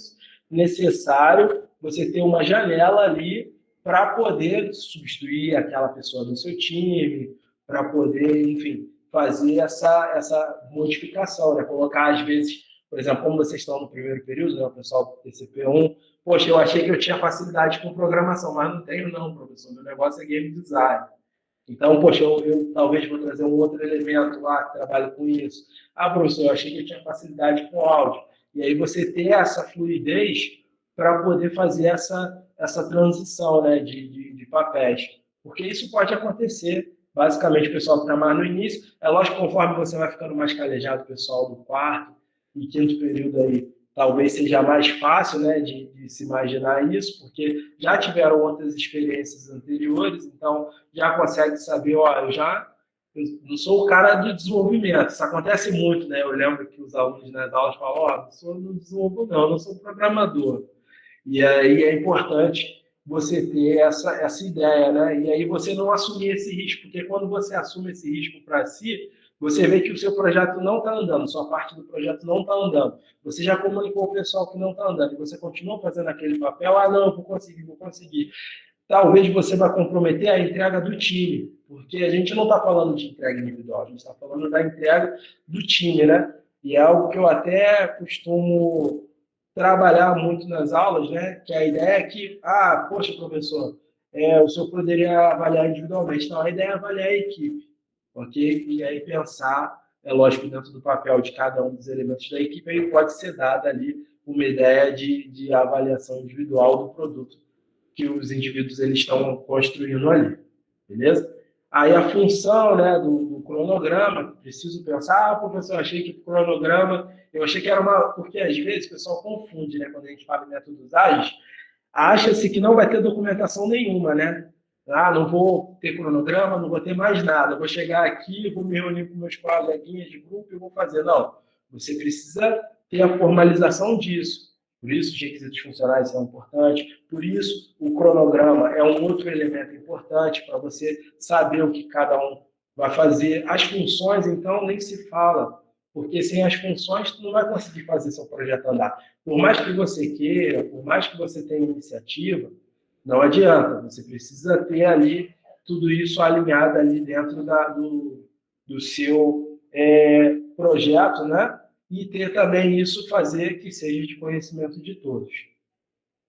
necessário, você ter uma janela ali para poder substituir aquela pessoa do seu time, para poder, enfim, fazer essa modificação, né? Colocar, às vezes, por exemplo, como vocês estão no primeiro período, né, o pessoal do TCP1, poxa, eu achei que eu tinha facilidade com programação, mas não tenho não, professor, meu negócio é game design. Então, poxa, eu talvez vou trazer um outro elemento lá que trabalha com isso. Professor, eu achei que eu tinha facilidade com áudio. E aí você ter essa fluidez para poder fazer essa transição, né, de papéis. Porque isso pode acontecer. Basicamente, o pessoal que está mais no início, é lógico que conforme você vai ficando mais calejado, o pessoal do 4º e 5º período aí, talvez seja mais fácil, né, de se imaginar isso, porque já tiveram outras experiências anteriores, então já consegue saber, eu não sou o cara do desenvolvimento, isso acontece muito, né? Eu lembro que os alunos nas aulas falam, não desenvolvo não, eu não sou programador. E aí é importante você ter essa ideia, né? E aí você não assumir esse risco, porque quando você assume esse risco para si, você vê que o seu projeto não está andando, sua parte do projeto não está andando. Você já comunicou ao pessoal que não está andando, e você continua fazendo aquele papel, não, eu vou conseguir. Talvez você vai comprometer a entrega do time, porque a gente não está falando de entrega individual, a gente está falando da entrega do time, né? E é algo que eu até costumo trabalhar muito nas aulas, né? Que a ideia é que, poxa, professor, o senhor poderia avaliar individualmente. Não, a ideia é avaliar a equipe, ok? E aí pensar, é lógico, dentro do papel de cada um dos elementos da equipe, aí pode ser dada ali uma ideia de avaliação individual do produto que os indivíduos eles estão construindo ali, beleza? Aí a função, né, do cronograma, preciso pensar, professor, achei que o cronograma, eu achei que era porque às vezes o pessoal confunde, né, quando a gente fala em métodos ágeis, acha-se que não vai ter documentação nenhuma, né? Não vou ter cronograma, não vou ter mais nada, vou chegar aqui, vou me reunir com meus coleguinhas de grupo e vou fazer. Não, você precisa ter a formalização disso. Por isso, os requisitos funcionais são importantes. Por isso, o cronograma é um outro elemento importante para você saber o que cada um vai fazer. As funções, então, nem se fala, porque sem as funções tu não vai conseguir fazer seu projeto andar. Por mais que você queira, por mais que você tenha iniciativa, não adianta, você precisa ter ali tudo isso alinhado ali dentro do seu projeto, né? E ter também isso fazer que seja de conhecimento de todos.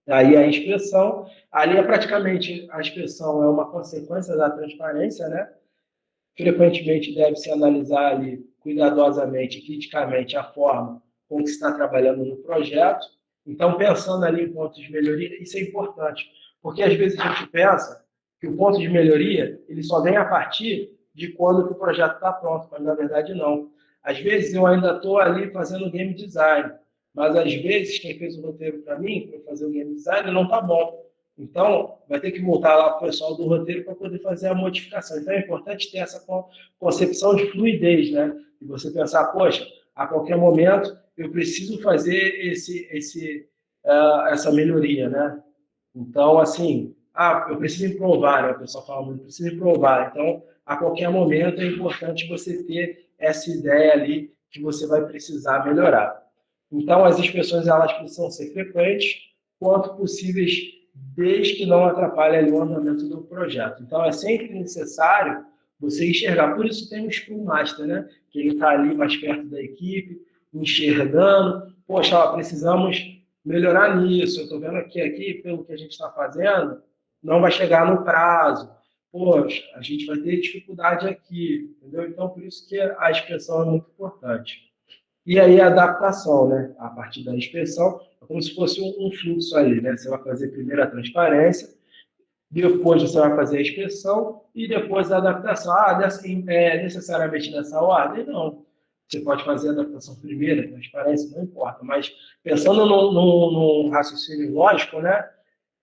Aí a inspeção, ali é praticamente, a inspeção é uma consequência da transparência, né? Frequentemente deve-se analisar ali cuidadosamente, criticamente, a forma com que se está trabalhando no projeto. Então, pensando ali em pontos de melhoria, isso é importante, porque às vezes a gente pensa que o ponto de melhoria ele só vem a partir de quando que o projeto está pronto, mas na verdade não. Às vezes eu ainda estou ali fazendo game design, mas às vezes quem fez o roteiro para mim, para fazer o game design, não está bom. Então, vai ter que voltar lá para o pessoal do roteiro para poder fazer a modificação. Então, é importante ter essa concepção de fluidez, né? E você pensar, poxa, a qualquer momento eu preciso fazer essa melhoria, né? Então, assim, eu preciso improvar, né? O pessoal fala muito, preciso improvar. Então, a qualquer momento é importante você ter essa ideia ali que você vai precisar melhorar. Então, as inspeções elas precisam ser frequentes, quanto possíveis, desde que não atrapalhe ali o andamento do projeto. Então, é sempre necessário você enxergar. Por isso tem o Scrum Master, né? Que ele está ali mais perto da equipe, enxergando. Poxa, precisamos melhorar nisso. Eu estou vendo aqui, pelo que a gente está fazendo, não vai chegar no prazo. Poxa, a gente vai ter dificuldade aqui, entendeu? Então, por isso que a inspeção é muito importante. E aí a adaptação, né? A partir da inspeção, é como se fosse um fluxo ali, né? Você vai fazer primeiro a transparência, depois você vai fazer a inspeção e depois a adaptação. Necessariamente nessa ordem? Não. Você pode fazer a adaptação primeiro, a transparência, não importa. Mas pensando num raciocínio lógico, né?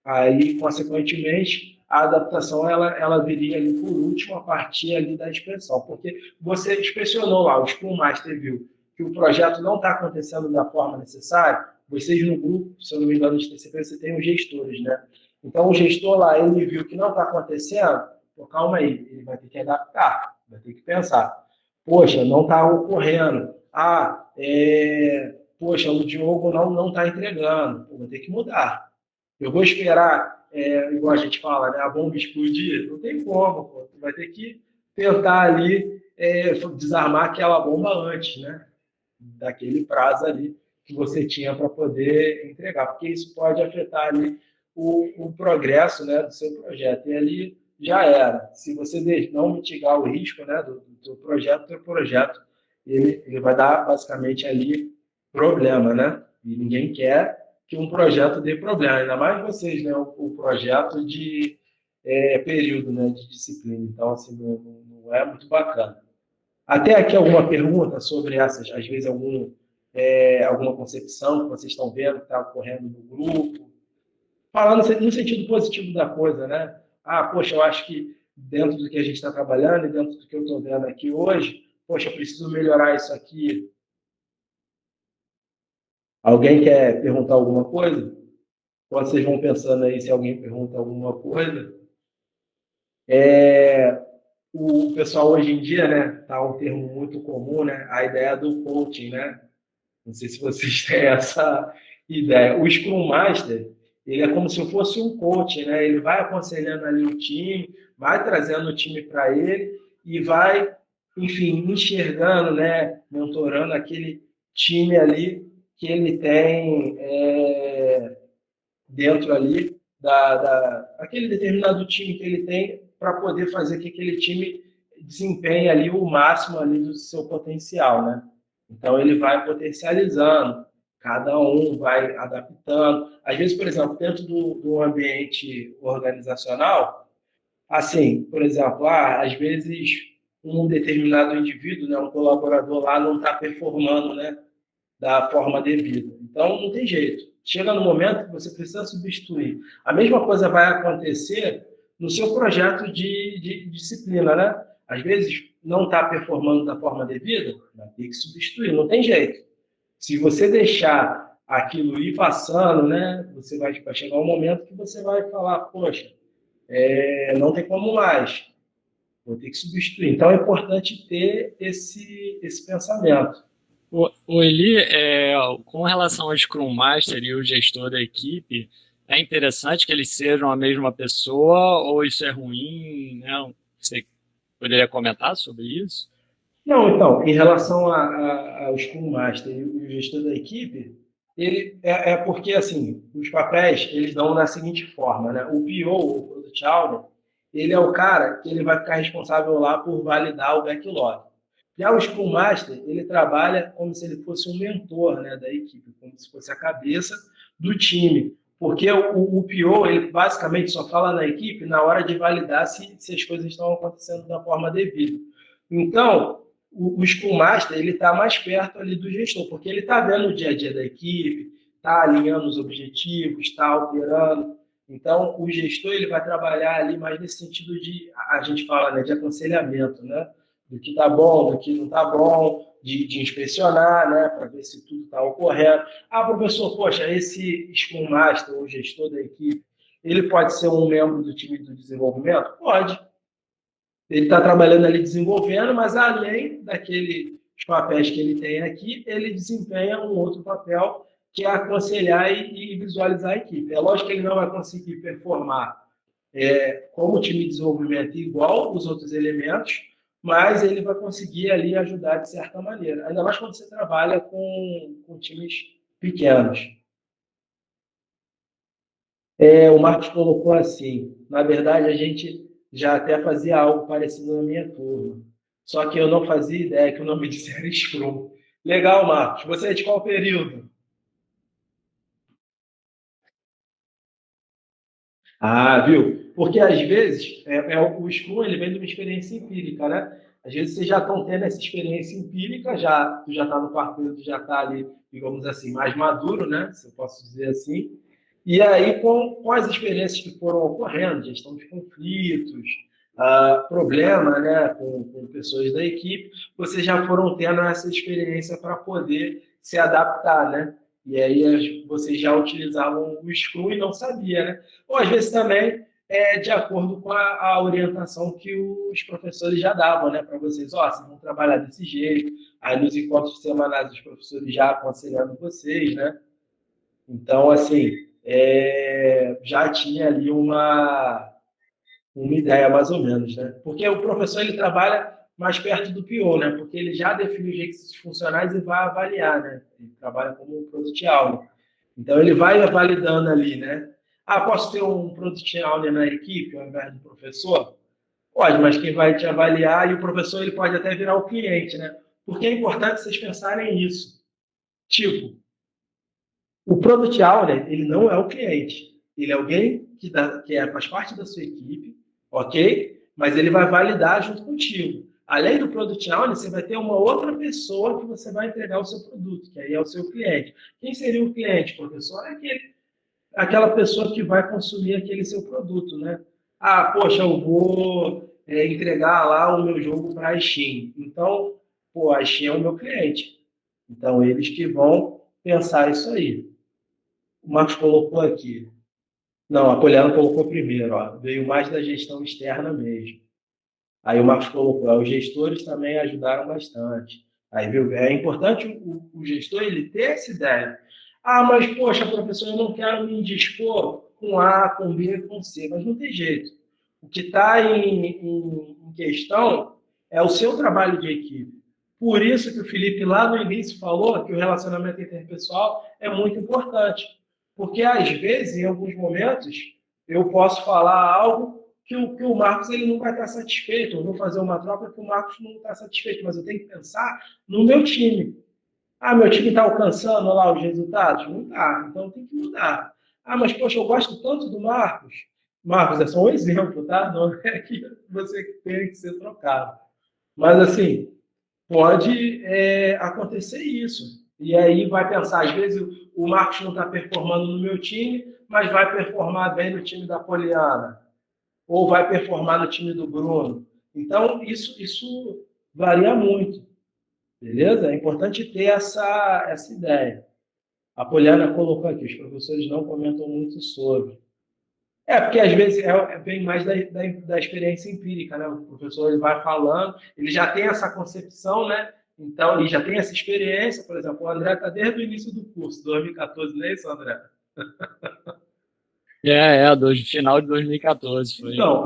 Aí, consequentemente, a adaptação ela viria ali por último a partir ali da inspeção, porque você inspecionou lá, o Scrum Master viu que o projeto não está acontecendo da forma necessária. Vocês no grupo, se eu não me engano, de TCP, você tem os gestores, né? Então, o gestor lá, ele viu que não está acontecendo, pô, calma aí, ele vai ter que adaptar, vai ter que pensar. Poxa, não está ocorrendo. Poxa, o Diogo não está entregando, pô, vou ter que mudar. Eu vou esperar, igual a gente fala, né, a bomba explodir? Não tem como, pô. Tu vai ter que tentar ali desarmar aquela bomba antes, né? Daquele prazo ali que você tinha para poder entregar, porque isso pode afetar ali o progresso, né, do seu projeto. E ali já era. Se você não mitigar o risco, né, do seu projeto, ele vai dar basicamente ali problema, né? E ninguém quer que um projeto dê problema, ainda mais vocês, né? O projeto de período, né, de disciplina. Então, assim, não é muito bacana. Até aqui alguma pergunta sobre essas, às vezes, alguma concepção que vocês estão vendo que está ocorrendo no grupo? Falando no sentido positivo da coisa, né? Poxa, eu acho que dentro do que a gente está trabalhando e dentro do que eu estou vendo aqui hoje, poxa, eu preciso melhorar isso aqui. Alguém quer perguntar alguma coisa? Quando vocês vão pensando aí se alguém pergunta alguma coisa. O pessoal hoje em dia, né, tá um termo muito comum, né, a ideia do coaching, né? Não sei se vocês têm essa ideia. O Scrum Master, ele é como se fosse um coach, né? Ele vai aconselhando ali o time, vai trazendo o time para ele e vai, enfim, enxergando, né, mentorando aquele time ali que ele tem dentro ali aquele determinado time que ele tem para poder fazer que aquele time desempenhe ali o máximo ali do seu potencial, né? Então ele vai potencializando, cada um vai adaptando. Às vezes, por exemplo, dentro do ambiente organizacional, assim, por exemplo, às vezes um determinado indivíduo, né, um colaborador lá não está performando, né, da forma devida. Então, não tem jeito. Chega no momento que você precisa substituir. A mesma coisa vai acontecer no seu projeto de disciplina, né? Às vezes, não está performando da forma devida, vai ter que substituir, não tem jeito. Se você deixar aquilo ir passando, né, você vai chegar um momento que você vai falar, poxa, não tem como mais, vou ter que substituir. Então, é importante ter esse pensamento. O Eli, com relação ao Scrum Master e o gestor da equipe, é interessante que eles sejam a mesma pessoa ou isso é ruim, né? Você poderia comentar sobre isso? Não, então, em relação ao Scrum Master e o gestor da equipe, ele é porque, assim, os papéis, eles dão da seguinte forma, né? O PO, o Product Owner, ele é o cara que ele vai ficar responsável lá por validar o backlog. Já o Scrum Master, ele trabalha como se ele fosse um mentor, né, da equipe, como se fosse a cabeça do time. Porque o PO, ele basicamente só fala na equipe na hora de validar se as coisas estão acontecendo da forma devida. Então, o Scrum Master ele está mais perto ali do gestor, porque ele está vendo o dia a dia da equipe, está alinhando os objetivos, está alterando. Então, o gestor ele vai trabalhar ali mais nesse sentido de, a gente fala, né, de aconselhamento, né? Do que está bom, do que não está bom, de inspecionar, né, para ver se tudo está ocorrendo. Ah, professor, poxa, esse Scrum Master, o gestor da equipe, ele pode ser um membro do time do desenvolvimento? Pode. Ele está trabalhando ali desenvolvendo, mas além daqueles papéis que ele tem aqui, ele desempenha um outro papel que é aconselhar e visualizar a equipe. É lógico que ele não vai conseguir performar como time de desenvolvimento igual os outros elementos, mas ele vai conseguir ali ajudar de certa maneira. Ainda mais quando você trabalha com times pequenos. O Marcos colocou assim, na verdade a gente já até fazia algo parecido na minha turma, só que eu não fazia ideia que o nome disso era Scrum. Legal, Marcos. Você é de qual período? Ah, viu? Porque às vezes o Scrum ele vem de uma experiência empírica, né? Às vezes vocês já estão tendo essa experiência empírica, tu já está no quarto período, já está ali, digamos assim, mais maduro, né? Se eu posso dizer assim. E aí, com as experiências que foram ocorrendo, gestão de conflitos, problema, né, com pessoas da equipe, vocês já foram tendo essa experiência para poder se adaptar, né? E aí vocês já utilizavam o Scrum e não sabia, né? Ou às vezes também de acordo com a orientação que os professores já davam, né, para vocês. Vocês vão trabalhar desse jeito. Aí nos encontros semanais os professores já aconselhando vocês, né? Então, assim, já tinha ali uma ideia mais ou menos, né? Porque o professor ele trabalha mais perto do PO, né? Porque ele já define os requisitos funcionais e vai avaliar, né? Ele trabalha como um Product Owner. Então, ele vai validando ali, né? Ah, posso ter um Product Owner na equipe ao invés do professor? Pode, mas quem vai te avaliar, e o professor ele pode até virar o cliente, né? Porque é importante vocês pensarem nisso. Tipo, o Product Owner, ele não é o cliente. Ele é alguém que faz parte da sua equipe, ok? Mas ele vai validar junto contigo. Além do Product Owner, você vai ter uma outra pessoa que você vai entregar o seu produto, que aí é o seu cliente. Quem seria o cliente, professor? Aquela pessoa que vai consumir aquele seu produto, né? Ah, poxa, eu vou entregar lá o meu jogo para a Steam. Então, a Steam é o meu cliente. Então, eles que vão pensar isso aí. O Marcos colocou aqui. Não, a Poliana colocou primeiro, ó. Veio mais da gestão externa mesmo. Aí o Marcos colocou, os gestores também ajudaram bastante. Aí, viu? É importante o gestor ele ter essa ideia. Ah, mas, poxa, professor, eu não quero me indispor com A, com B, com C. Mas não tem jeito. O que está em questão é o seu trabalho de equipe. Por isso que o Felipe lá no início falou que o relacionamento interpessoal é muito importante. Porque, às vezes, em alguns momentos, eu posso falar algo que o Marcos ele não vai estar satisfeito. Eu vou fazer uma troca que o Marcos não está satisfeito, mas eu tenho que pensar no meu time. Ah, meu time está alcançando lá os resultados? Não está, então tem que mudar. Ah, mas poxa, eu gosto tanto do Marcos. Marcos, é só um exemplo, tá? Não é que você tem que ser trocado. Mas assim, pode acontecer isso. E aí vai pensar, às vezes o Marcos não está performando no meu time, mas vai performar bem no time da Poliana. Ou vai performar no time do Bruno. Então, isso varia muito. Beleza? É importante ter essa ideia. A Poliana colocou aqui, os professores não comentam muito sobre. Porque às vezes vem mais da experiência empírica, né? O professor ele vai falando, ele já tem essa concepção, né? Então, e já tem essa experiência, por exemplo, o André está desde o início do curso, 2014, não é isso, André? Do final de 2014 foi. Então,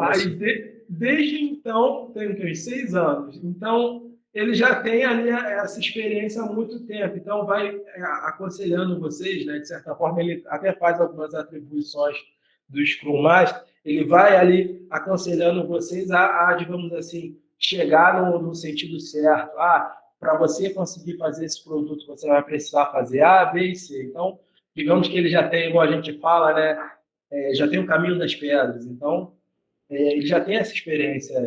desde então, tem uns 6 anos. Então, ele já tem ali essa experiência há muito tempo. Então, vai aconselhando vocês, né? De certa forma, ele até faz algumas atribuições do Scrum Master. Ele vai ali aconselhando vocês digamos assim, chegar no sentido certo. Para você conseguir fazer esse produto, você vai precisar fazer A, B e C. Então, digamos que ele já tem, igual a gente fala, né? Já tem o caminho das pedras. Então, ele já tem essa experiência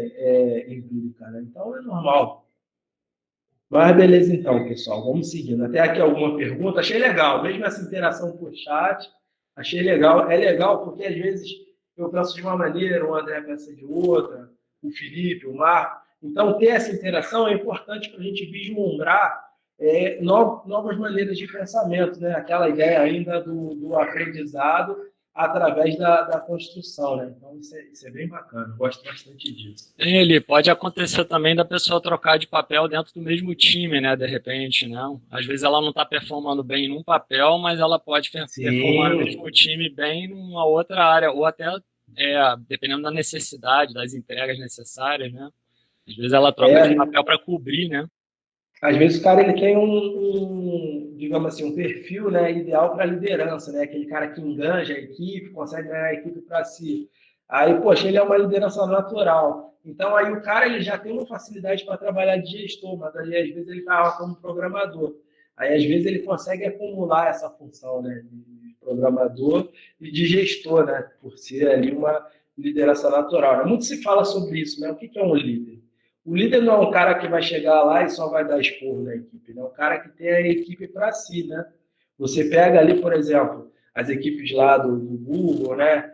empírica, né? Então, é normal. Mas beleza, então, pessoal. Vamos seguindo. Até aqui alguma pergunta. Achei legal. Mesmo essa interação por chat, achei legal. É legal porque, às vezes, eu penso de uma maneira, o André pensa de outra, o Felipe, o Marco. Então, ter essa interação é importante para a gente vislumbrar novas maneiras de pensamento, né? Aquela ideia ainda do aprendizado através da construção, né? Então, isso é bem bacana. Gosto bastante disso. Ele pode acontecer também da pessoa trocar de papel dentro do mesmo time, né? De repente, né? Às vezes ela não está performando bem num papel, mas ela pode performar no mesmo time bem numa outra área, ou até, dependendo da necessidade, das entregas necessárias, né? Às vezes ela troca de papel para cobrir, né? Às vezes o cara ele tem digamos assim, um perfil, né, ideal para liderança, né? Aquele cara que enganja a equipe, consegue ganhar a equipe para si. Aí, poxa, ele é uma liderança natural. Então, aí o cara ele já tem uma facilidade para trabalhar de gestor, mas aí, às vezes, ele está como programador. Aí, às vezes, ele consegue acumular essa função, né, de programador e de gestor, né, por ser ali uma liderança natural. Muito se fala sobre isso, né? O que é um líder? O líder não é um cara que vai chegar lá e só vai dar esporro na equipe, né? É um cara que tem a equipe para si, né? Você pega ali, por exemplo, as equipes lá do Google, né?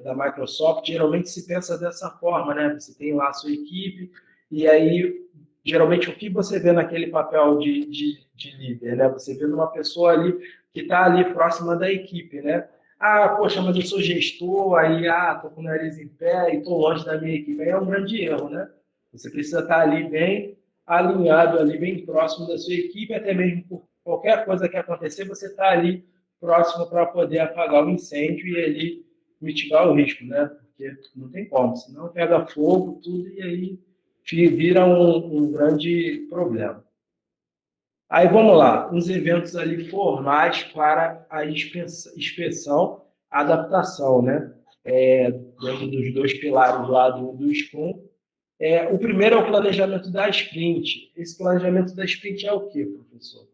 Da Microsoft, geralmente se pensa dessa forma, né? Você tem lá a sua equipe e aí, geralmente, o que você vê naquele papel de líder, né? Você vê uma pessoa ali que está ali próxima da equipe, né? Poxa, mas eu sou gestor, aí, tô com o nariz em pé e estou longe da minha equipe. Aí é um grande erro, né? Você precisa estar ali bem alinhado, ali bem próximo da sua equipe, até mesmo por qualquer coisa que acontecer, você está ali próximo para poder apagar o incêndio e ali mitigar o risco, né? Porque não tem como, senão pega fogo, tudo, e aí vira um grande problema. Aí vamos lá, uns eventos ali formais para a inspeção, adaptação, né? Dentro dos 2 pilares lá do Scrum. O primeiro é o planejamento da sprint. Esse planejamento da sprint é o quê, professor?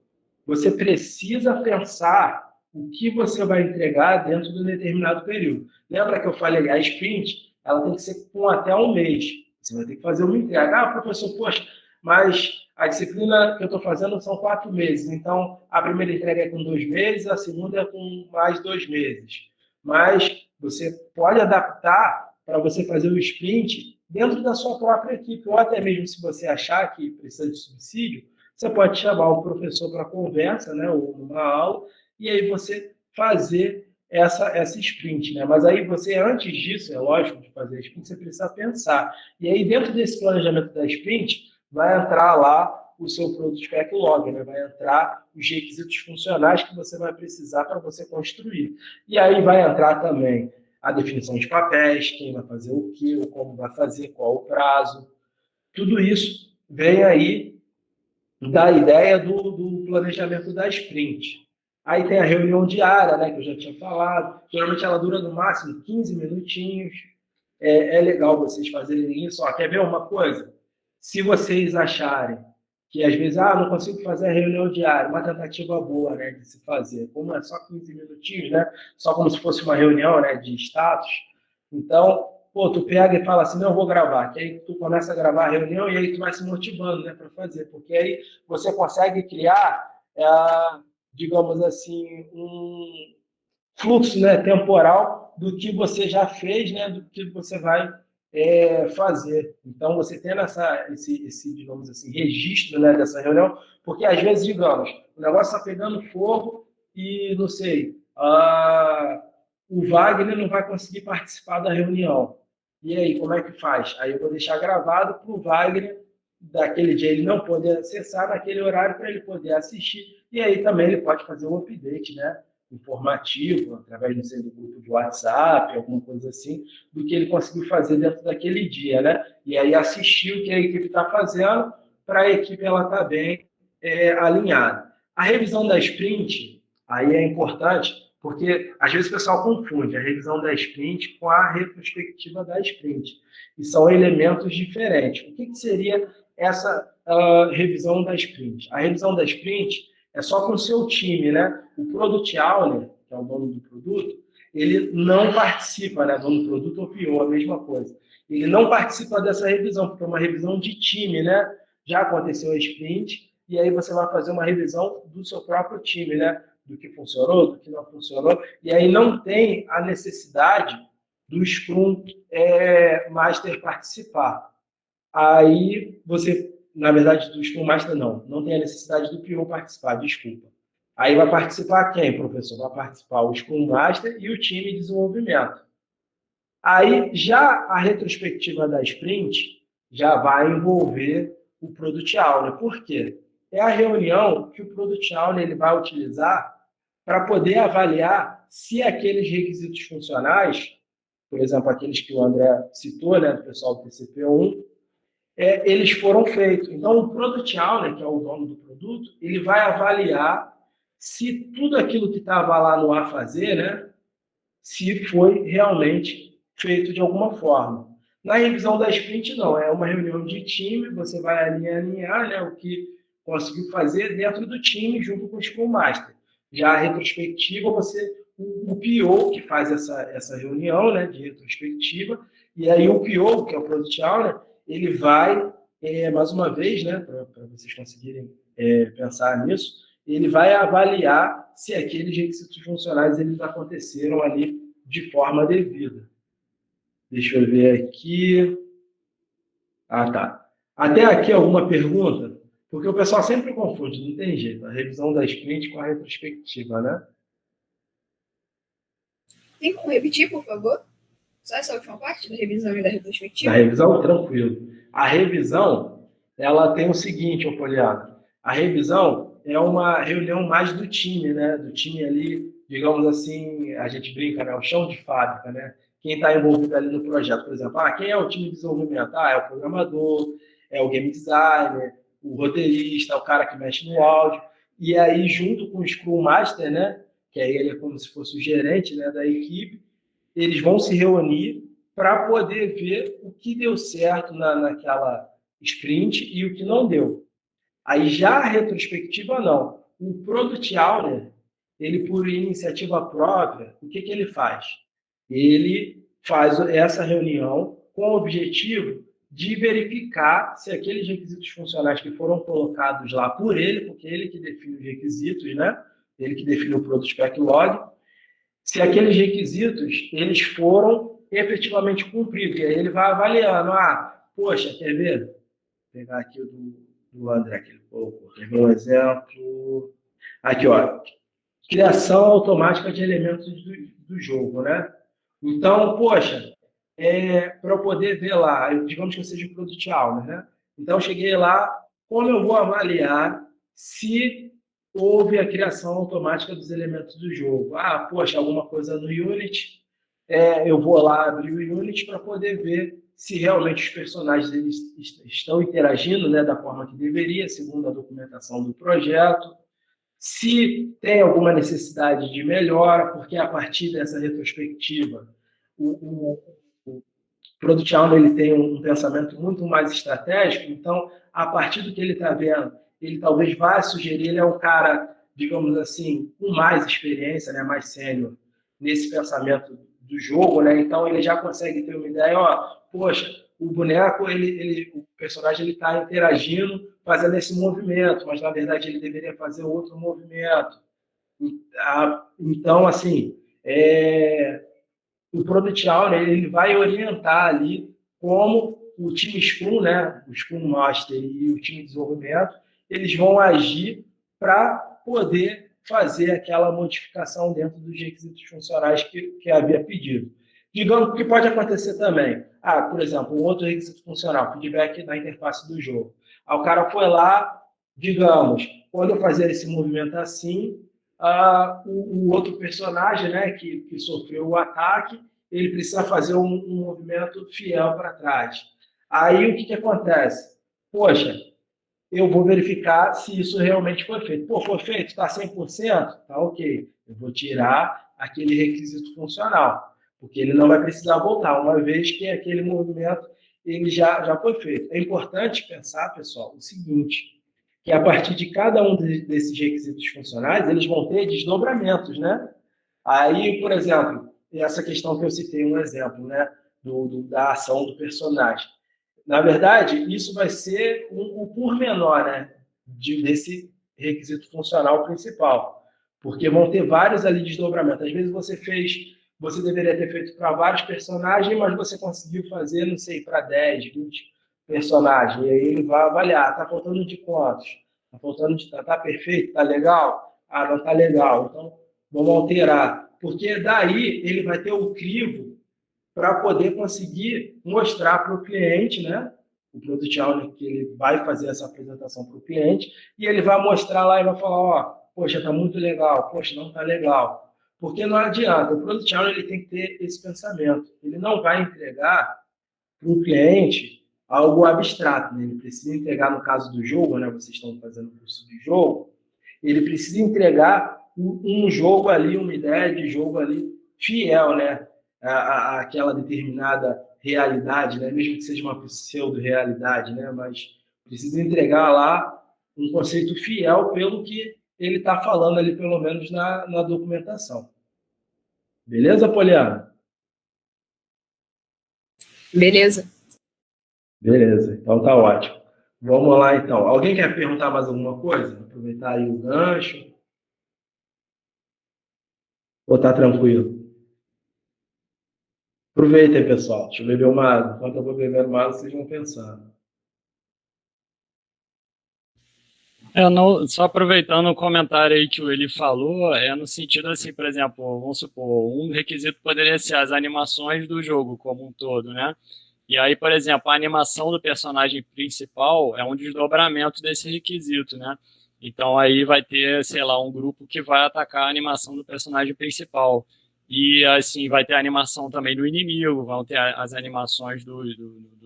Você precisa pensar o que você vai entregar dentro de um determinado período. Lembra que eu falei, a sprint ela tem que ser com até 1 mês. Você vai ter que fazer uma entrega. Professor, poxa, mas a disciplina que eu estou fazendo são 4 meses. Então, a primeira entrega é com 2 meses, a segunda é com mais 2 meses. Mas você pode adaptar para você fazer o sprint dentro da sua própria equipe, ou até mesmo se você achar que precisa de subsídio, você pode chamar o professor para conversa, né, ou numa aula, e aí você fazer essa sprint, né? Mas aí você, antes disso, é lógico, de fazer a sprint, você precisa pensar. E aí, dentro desse planejamento da sprint, vai entrar lá o seu Product Backlog, né? Vai entrar os requisitos funcionais que você vai precisar para você construir. E aí vai entrar também a definição de papéis, quem vai fazer o quê, ou como vai fazer, qual o prazo. Tudo isso vem aí da ideia do planejamento da sprint. Aí tem a reunião diária, né, que eu já tinha falado. Geralmente ela dura no máximo 15 minutinhos. É legal vocês fazerem isso. Quer ver uma coisa? Se vocês acharem que às vezes, não consigo fazer a reunião diária, uma tentativa boa, né, de se fazer. Como é só 15 minutinhos, né, só como se fosse uma reunião, né, de status. Então, tu pega e fala assim, não, eu vou gravar. Que aí tu começa a gravar a reunião e aí tu vai se motivando, né, para fazer. Porque aí você consegue criar, digamos assim, um fluxo, né, temporal do que você já fez, né, do que você vai fazer. Então, você tendo esse, digamos assim, registro, né, dessa reunião, porque às vezes, digamos, o negócio está pegando fogo e, não sei, o Wagner não vai conseguir participar da reunião. E aí, como é que faz? Aí eu vou deixar gravado para o Wagner daquele dia ele não poder acessar naquele horário para ele poder assistir. E aí também ele pode fazer um update, né, informativo, através não sei, do grupo de WhatsApp, alguma coisa assim, do que ele conseguiu fazer dentro daquele dia, né? E aí assistir o que a equipe está fazendo para a equipe ela estar bem alinhada. A revisão da sprint, aí é importante, porque às vezes o pessoal confunde a revisão da sprint com a retrospectiva da sprint. E são elementos diferentes. O que seria essa revisão da sprint? A revisão da sprint é só com o seu time, né? O Product Owner, que é o dono do produto, ele não participa, né? Dono do produto ou pior, a mesma coisa. Ele não participa dessa revisão, porque é uma revisão de time, né? Já aconteceu a sprint, e aí você vai fazer uma revisão do seu próprio time, né? Do que funcionou, do que não funcionou, e aí não tem a necessidade do Scrum Master participar. Aí você, na verdade, do Scrum Master não tem a necessidade do PO participar, desculpa. Aí vai participar quem, professor? Vai participar o Scrum Master e o time de desenvolvimento. Aí já a retrospectiva da sprint já vai envolver o Product Owner. Por quê? É a reunião que o Product Owner ele vai utilizar para poder avaliar se aqueles requisitos funcionais, por exemplo, aqueles que o André citou, né, do pessoal do TCP1, eles foram feitos. Então, o Product Owner, que é o dono do produto, ele vai avaliar se tudo aquilo que estava lá no a fazer, né, se foi realmente feito de alguma forma. Na revisão da sprint, não. É uma reunião de time, você vai alinhar né, o que conseguiu fazer dentro do time, junto com o Scrum Master. Já a retrospectiva, o PO que faz essa reunião, né, de retrospectiva, e aí o PO, que é o Product Owner, ele vai, mais uma vez, né, para vocês conseguirem pensar nisso, ele vai avaliar se aqueles requisitos funcionais eles aconteceram ali de forma devida. Deixa eu ver aqui. Ah, tá. Até aqui alguma pergunta? Porque o pessoal sempre confunde, não tem jeito, a revisão da sprint com a retrospectiva, né? Tem como repetir, por favor? Só essa última parte da revisão e da retrospectiva? Da revisão, tranquilo. A revisão, ela tem o seguinte, Poliano. A revisão é uma reunião mais do time, né? Do time ali, digamos assim, a gente brinca, né? O chão de fábrica, né? Quem está envolvido ali no projeto, por exemplo, quem é o time de desenvolvimento? É o programador, é o game designer, o roteirista, o cara que mexe no áudio. E aí, junto com o Scrum Master, né? Que aí ele é como se fosse o gerente, né, da equipe, eles vão se reunir para poder ver o que deu certo naquela sprint e o que não deu. Aí já a retrospectiva, não. O Product Owner, ele por iniciativa própria, o que ele faz? Ele faz essa reunião com o objetivo de verificar se aqueles requisitos funcionais que foram colocados lá por ele, porque ele que define os requisitos, né? Ele que define o Product Backlog, se aqueles requisitos eles foram efetivamente cumpridos. E aí ele vai avaliando, poxa, quer ver? Vou pegar aqui o do André, que ele colocou. Quer ver um exemplo? Aqui, ó. Criação automática de elementos do jogo, né? Então, poxa, para eu poder ver lá, digamos que eu seja o Product Owner, né? Então, eu cheguei lá, como eu vou avaliar se houve a criação automática dos elementos do jogo? Poxa, alguma coisa no Unity, eu vou lá abrir o Unity para poder ver se realmente os personagens eles estão interagindo, né, da forma que deveria, segundo a documentação do projeto. Se tem alguma necessidade de melhora, porque a partir dessa retrospectiva, o Product Owner ele tem um pensamento muito mais estratégico, então, a partir do que ele está vendo, ele talvez vá sugerir, ele é um cara, digamos assim, com mais experiência, né, mais sênior nesse pensamento do jogo, né? Então ele já consegue ter uma ideia, poxa, o boneco, o personagem ele está interagindo, fazendo esse movimento, mas na verdade ele deveria fazer outro movimento. Então, assim, o Product Owner ele vai orientar ali como o time Scrum, né, o Scrum Master e o time de desenvolvimento, eles vão agir para poder fazer aquela modificação dentro dos requisitos funcionais que havia pedido. Digamos que pode acontecer também. Por exemplo, um outro requisito funcional, feedback na interface do jogo. Aí o cara foi lá, digamos, quando eu fazer esse movimento assim, o outro personagem, né, que sofreu o ataque, ele precisa fazer um movimento fiel para trás. Aí o que acontece? Poxa, eu vou verificar se isso realmente foi feito. Pô, foi feito? Está 100%? Tá ok. Eu vou tirar aquele requisito funcional, porque ele não vai precisar voltar, uma vez que aquele movimento ele já foi feito. É importante pensar, pessoal, o seguinte, que a partir de cada um desses requisitos funcionais, eles vão ter desdobramentos, né? Aí, por exemplo, essa questão que eu citei, um exemplo, né, da ação do personagem. Na verdade, isso vai ser um pormenor, né, desse requisito funcional principal, porque vão ter vários ali desdobramentos. Às vezes você deveria ter feito para vários personagens, mas você conseguiu fazer, não sei, para 10, 20 personagens. E aí ele vai avaliar, está faltando de quantos? Está faltando de... Está perfeito? Está legal? Ah, não está legal. Então, vamos alterar. Porque daí ele vai ter o crivo para poder conseguir mostrar para o cliente, né? O Product Owner, que ele vai fazer essa apresentação para o cliente, e ele vai mostrar lá e vai falar, ó, poxa, está muito legal, poxa, não está legal. Porque não adianta, o Product Owner ele tem que ter esse pensamento. Ele não vai entregar para o cliente algo abstrato, né? Ele precisa entregar, no caso do jogo, né? Vocês estão fazendo o curso de jogo, ele precisa entregar um jogo ali, uma ideia de jogo ali fiel, né? Aquela determinada realidade, né? Mesmo que seja uma pseudo-realidade, né? Mas precisa entregar lá um conceito fiel pelo que ele está falando ali, pelo menos na documentação. Beleza, Poliana? Beleza. Beleza, então tá ótimo. Vamos lá, então. Alguém quer perguntar mais alguma coisa? Aproveitar aí o gancho. Ou tá tranquilo? Aproveitem, pessoal. Deixa eu beber uma água. Enquanto eu vou bebendo uma água, vocês vão pensando. Só aproveitando o comentário aí que o Eli falou, no sentido assim, por exemplo, vamos supor, um requisito poderia ser as animações do jogo como um todo, né? E aí, por exemplo, a animação do personagem principal é um desdobramento desse requisito, né? Então aí vai ter, sei lá, um grupo que vai atacar a animação do personagem principal. E assim, vai ter a animação também do inimigo, vão ter as animações do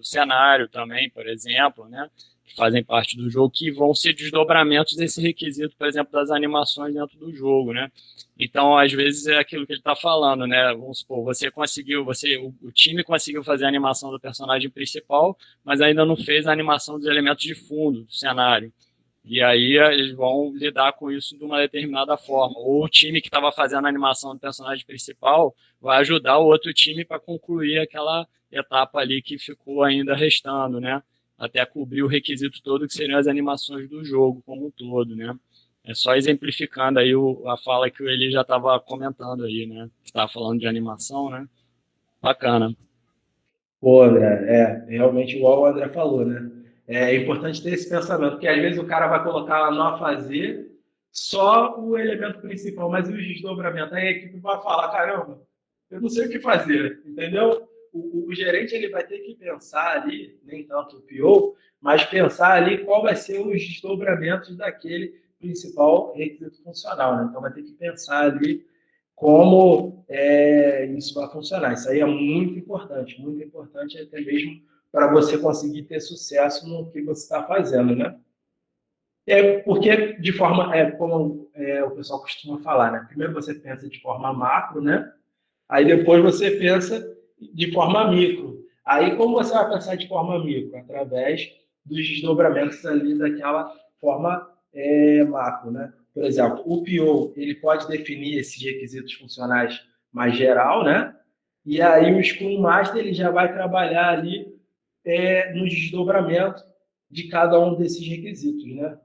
cenário também, por exemplo, né? Que fazem parte do jogo, que vão ser desdobramentos desse requisito, por exemplo, das animações dentro do jogo, né? Então, às vezes, é aquilo que ele está falando, né? Vamos supor, o time conseguiu fazer a animação do personagem principal, mas ainda não fez a animação dos elementos de fundo do cenário. E aí eles vão lidar com isso de uma determinada forma. Ou o time que estava fazendo a animação do personagem principal vai ajudar o outro time para concluir aquela etapa ali que ficou ainda restando, né? Até cobrir o requisito todo, que seriam as animações do jogo como um todo, né? É só exemplificando aí a fala que ele já estava comentando aí, né? Estava falando de animação, né? Bacana. Pô, André, realmente igual o André falou, né? É importante ter esse pensamento, porque às vezes o cara vai colocar lá no a fazer só o elemento principal, mas e os desdobramentos? Aí a equipe vai falar, caramba, eu não sei o que fazer, entendeu? O gerente ele vai ter que pensar ali, nem tanto o PO, mas pensar ali qual vai ser os desdobramentos daquele principal requisito funcional, né? Então vai ter que pensar ali como isso vai funcionar. Isso aí é muito importante até mesmo para você conseguir ter sucesso no que você está fazendo, né? Porque de forma, como o pessoal costuma falar, né? Primeiro você pensa de forma macro, né? Aí depois você pensa de forma micro. Aí como você vai pensar de forma micro? Através dos desdobramentos ali daquela forma macro, né? Por exemplo, o PO, ele pode definir esses requisitos funcionais mais geral, né? E aí o Scrum Master ele já vai trabalhar ali no desdobramento de cada um desses requisitos, né?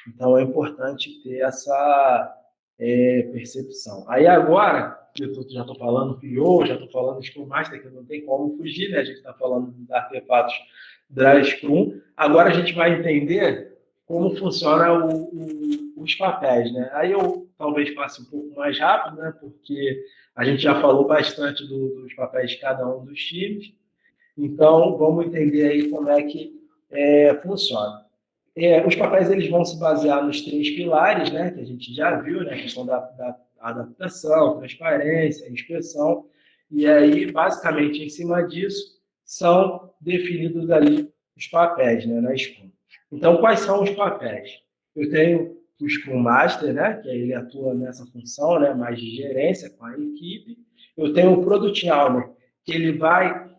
Então é importante ter essa percepção. Aí agora, eu já estou falando PO, já estou falando Scrum Master, que não tem como fugir, né? A gente está falando dos artefatos da Scrum. Agora a gente vai entender como funciona os papéis, né? Aí eu talvez passe um pouco mais rápido, né? Porque a gente já falou bastante dos papéis de cada um dos times. Então, vamos entender aí como é que funciona. Os papéis eles vão se basear nos 3 pilares, né, que a gente já viu, né, a questão da adaptação, transparência, inspeção, e aí, basicamente, em cima disso, são definidos ali os papéis, né, na Scrum. Então, quais são os papéis? Eu tenho o Scrum Master, né, que ele atua nessa função, né, mais de gerência com a equipe. Eu tenho o Product Owner, que ele vai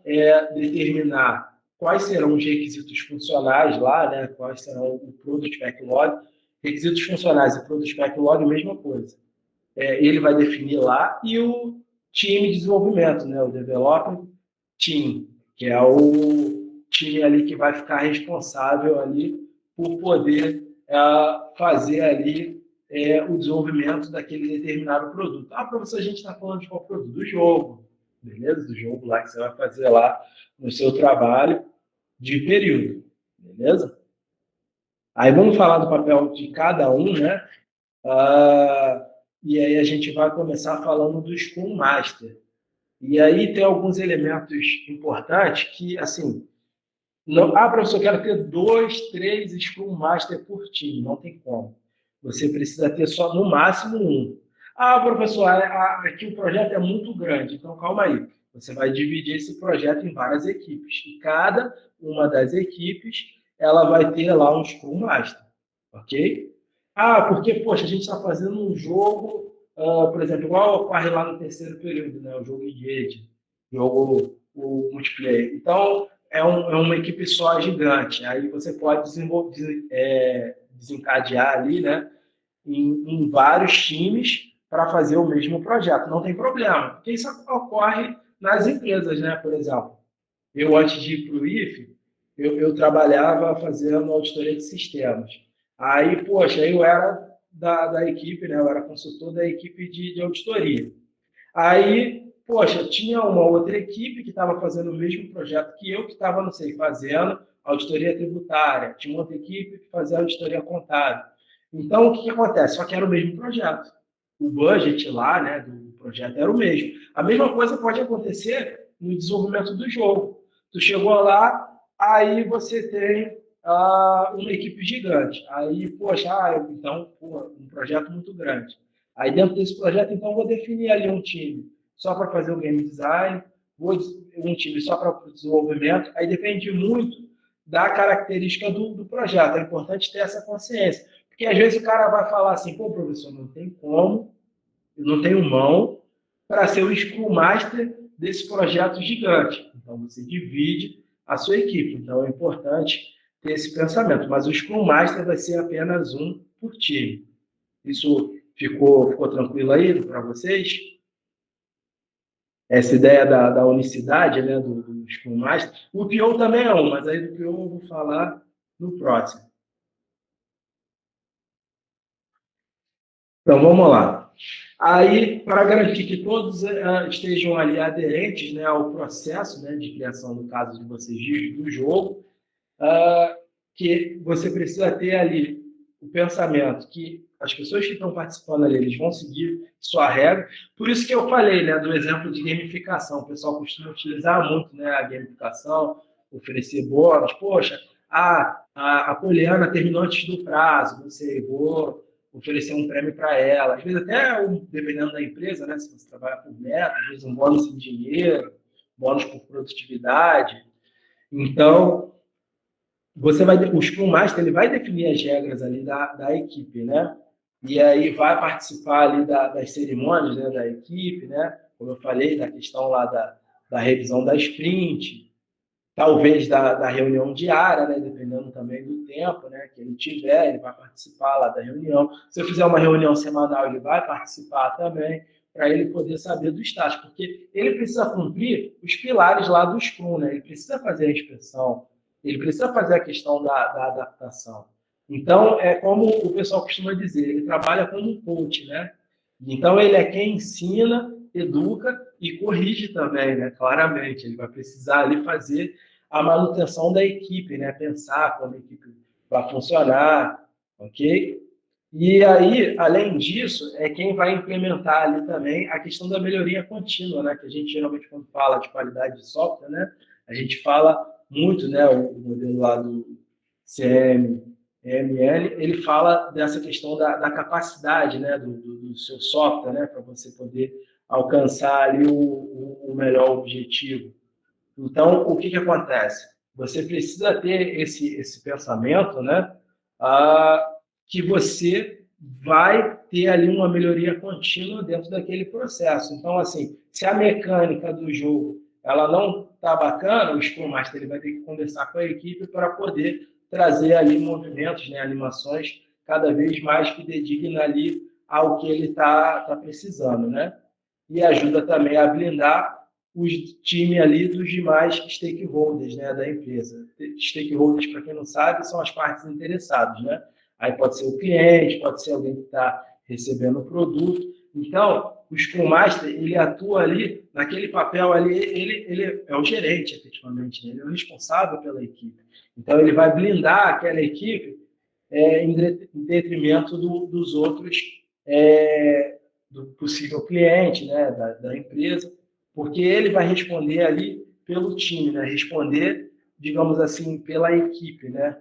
determinar quais serão os requisitos funcionais lá, né, quais serão o Product Backlog. Requisitos funcionais e Product Backlog, mesma coisa. Ele vai definir lá, e o time de desenvolvimento, né, o Development Team, que é o time ali que vai ficar responsável ali por poder fazer ali o desenvolvimento daquele determinado produto. Professor, a gente está falando de qual produto? Do jogo, beleza? Do jogo lá que você vai fazer lá no seu trabalho de período, beleza? Aí vamos falar do papel de cada um, né? E aí a gente vai começar falando do Scrum Master. E aí tem alguns elementos importantes que, assim, não, professor, eu quero ter 2, 3 Scrum Master por time. Não tem como. Você precisa ter só, no máximo, um. Professor, aqui o projeto é muito grande. Então, calma aí. Você vai dividir esse projeto em várias equipes. E cada uma das equipes, ela vai ter lá um Scrum Master. Ok? Porque, poxa, a gente está fazendo um jogo, por exemplo, igual ocorre lá no terceiro período, né? O jogo Engage, o multiplayer. Então, é uma equipe só gigante. Aí você pode desencadear ali, né, em vários times para fazer o mesmo projeto. Não tem problema, porque isso ocorre nas empresas, né? Por exemplo, eu antes de ir para o IFE, eu trabalhava fazendo auditoria de sistemas. Aí, poxa, eu era da equipe, né? Eu era consultor da equipe de auditoria. Aí, poxa, tinha uma outra equipe que estava fazendo o mesmo projeto que eu, que estava, não sei, fazendo auditoria tributária. Tinha uma outra equipe que fazia auditoria contábil. Então, o que acontece? Só que era o mesmo projeto. O budget lá, né, do projeto era o mesmo. A mesma coisa pode acontecer no desenvolvimento do jogo. Tu chegou lá, aí você tem uma equipe gigante. Aí, poxa, então, um projeto muito grande. Aí, dentro desse projeto, então, vou definir ali um time só para fazer o game design, um time só para o desenvolvimento. Aí depende muito da característica do projeto. É importante ter essa consciência. Porque, às vezes, o cara vai falar assim, professor, não tem como, eu não tenho mão para ser o Scrum Master desse projeto gigante. Então, você divide a sua equipe. Então, é importante ter esse pensamento. Mas o Scrum Master vai ser apenas um por time. Isso ficou tranquilo aí para vocês? Essa ideia da unicidade, né, do Scrum Master. O PO também é um, mas aí do PO eu vou falar no próximo. Então, vamos lá. Aí, para garantir que todos estejam ali aderentes, né, ao processo, né, de criação, no caso de vocês, do jogo, que você precisa ter ali o pensamento que as pessoas que estão participando ali, eles vão seguir sua regra. Por isso que eu falei, né, do exemplo de gamificação. O pessoal costuma utilizar muito, né, a gamificação, oferecer bônus. Poxa, a Poliana terminou antes do prazo, não sei, vou oferecer um prêmio para ela. Às vezes até, dependendo da empresa, né, se você trabalha por meta, às vezes um bônus em dinheiro, bônus por produtividade. Então, o Scrum Master ele vai definir as regras ali da equipe, né? E aí vai participar ali das cerimônias, né, da equipe, né? Como eu falei, da questão lá da revisão da sprint, talvez da reunião diária, né? Dependendo também do tempo, né, que ele tiver, ele vai participar lá da reunião. Se eu fizer uma reunião semanal, ele vai participar também, para ele poder saber do status, porque ele precisa cumprir os pilares lá do Scrum, né? Ele precisa fazer a inspeção, ele precisa fazer a questão da adaptação. Então, é como o pessoal costuma dizer, ele trabalha como um coach, né? Então, ele é quem ensina, educa e corrige também, né? Claramente, ele vai precisar ali fazer a manutenção da equipe, né? Pensar como a equipe vai funcionar, ok? E aí, além disso, é quem vai implementar ali também a questão da melhoria contínua, né? Que a gente geralmente, quando fala de qualidade de software, né? A gente fala muito, né? O modelo lá do CM, EML, ele fala dessa questão da capacidade, né, do seu software, né, para você poder alcançar ali o melhor objetivo. Então, o que acontece? Você precisa ter esse pensamento, né, que você vai ter ali uma melhoria contínua dentro daquele processo. Então, assim, se a mecânica do jogo ela não está bacana, o Scrum Master ele vai ter que conversar com a equipe para poder trazer ali movimentos, né, animações cada vez mais que dediquem ali ao que ele está precisando, né? E ajuda também a blindar o time ali dos demais stakeholders, né, da empresa. Stakeholders, para quem não sabe, são as partes interessadas, né? Aí pode ser o cliente, pode ser alguém que está recebendo o produto. Então, o Scrum Master, ele atua ali, naquele papel ali, ele é o gerente, efetivamente, né? Ele é o responsável pela equipe. Então, ele vai blindar aquela equipe em detrimento dos outros, do possível cliente, né, da empresa, porque ele vai responder ali pelo time, né? Responder, digamos assim, pela equipe, né?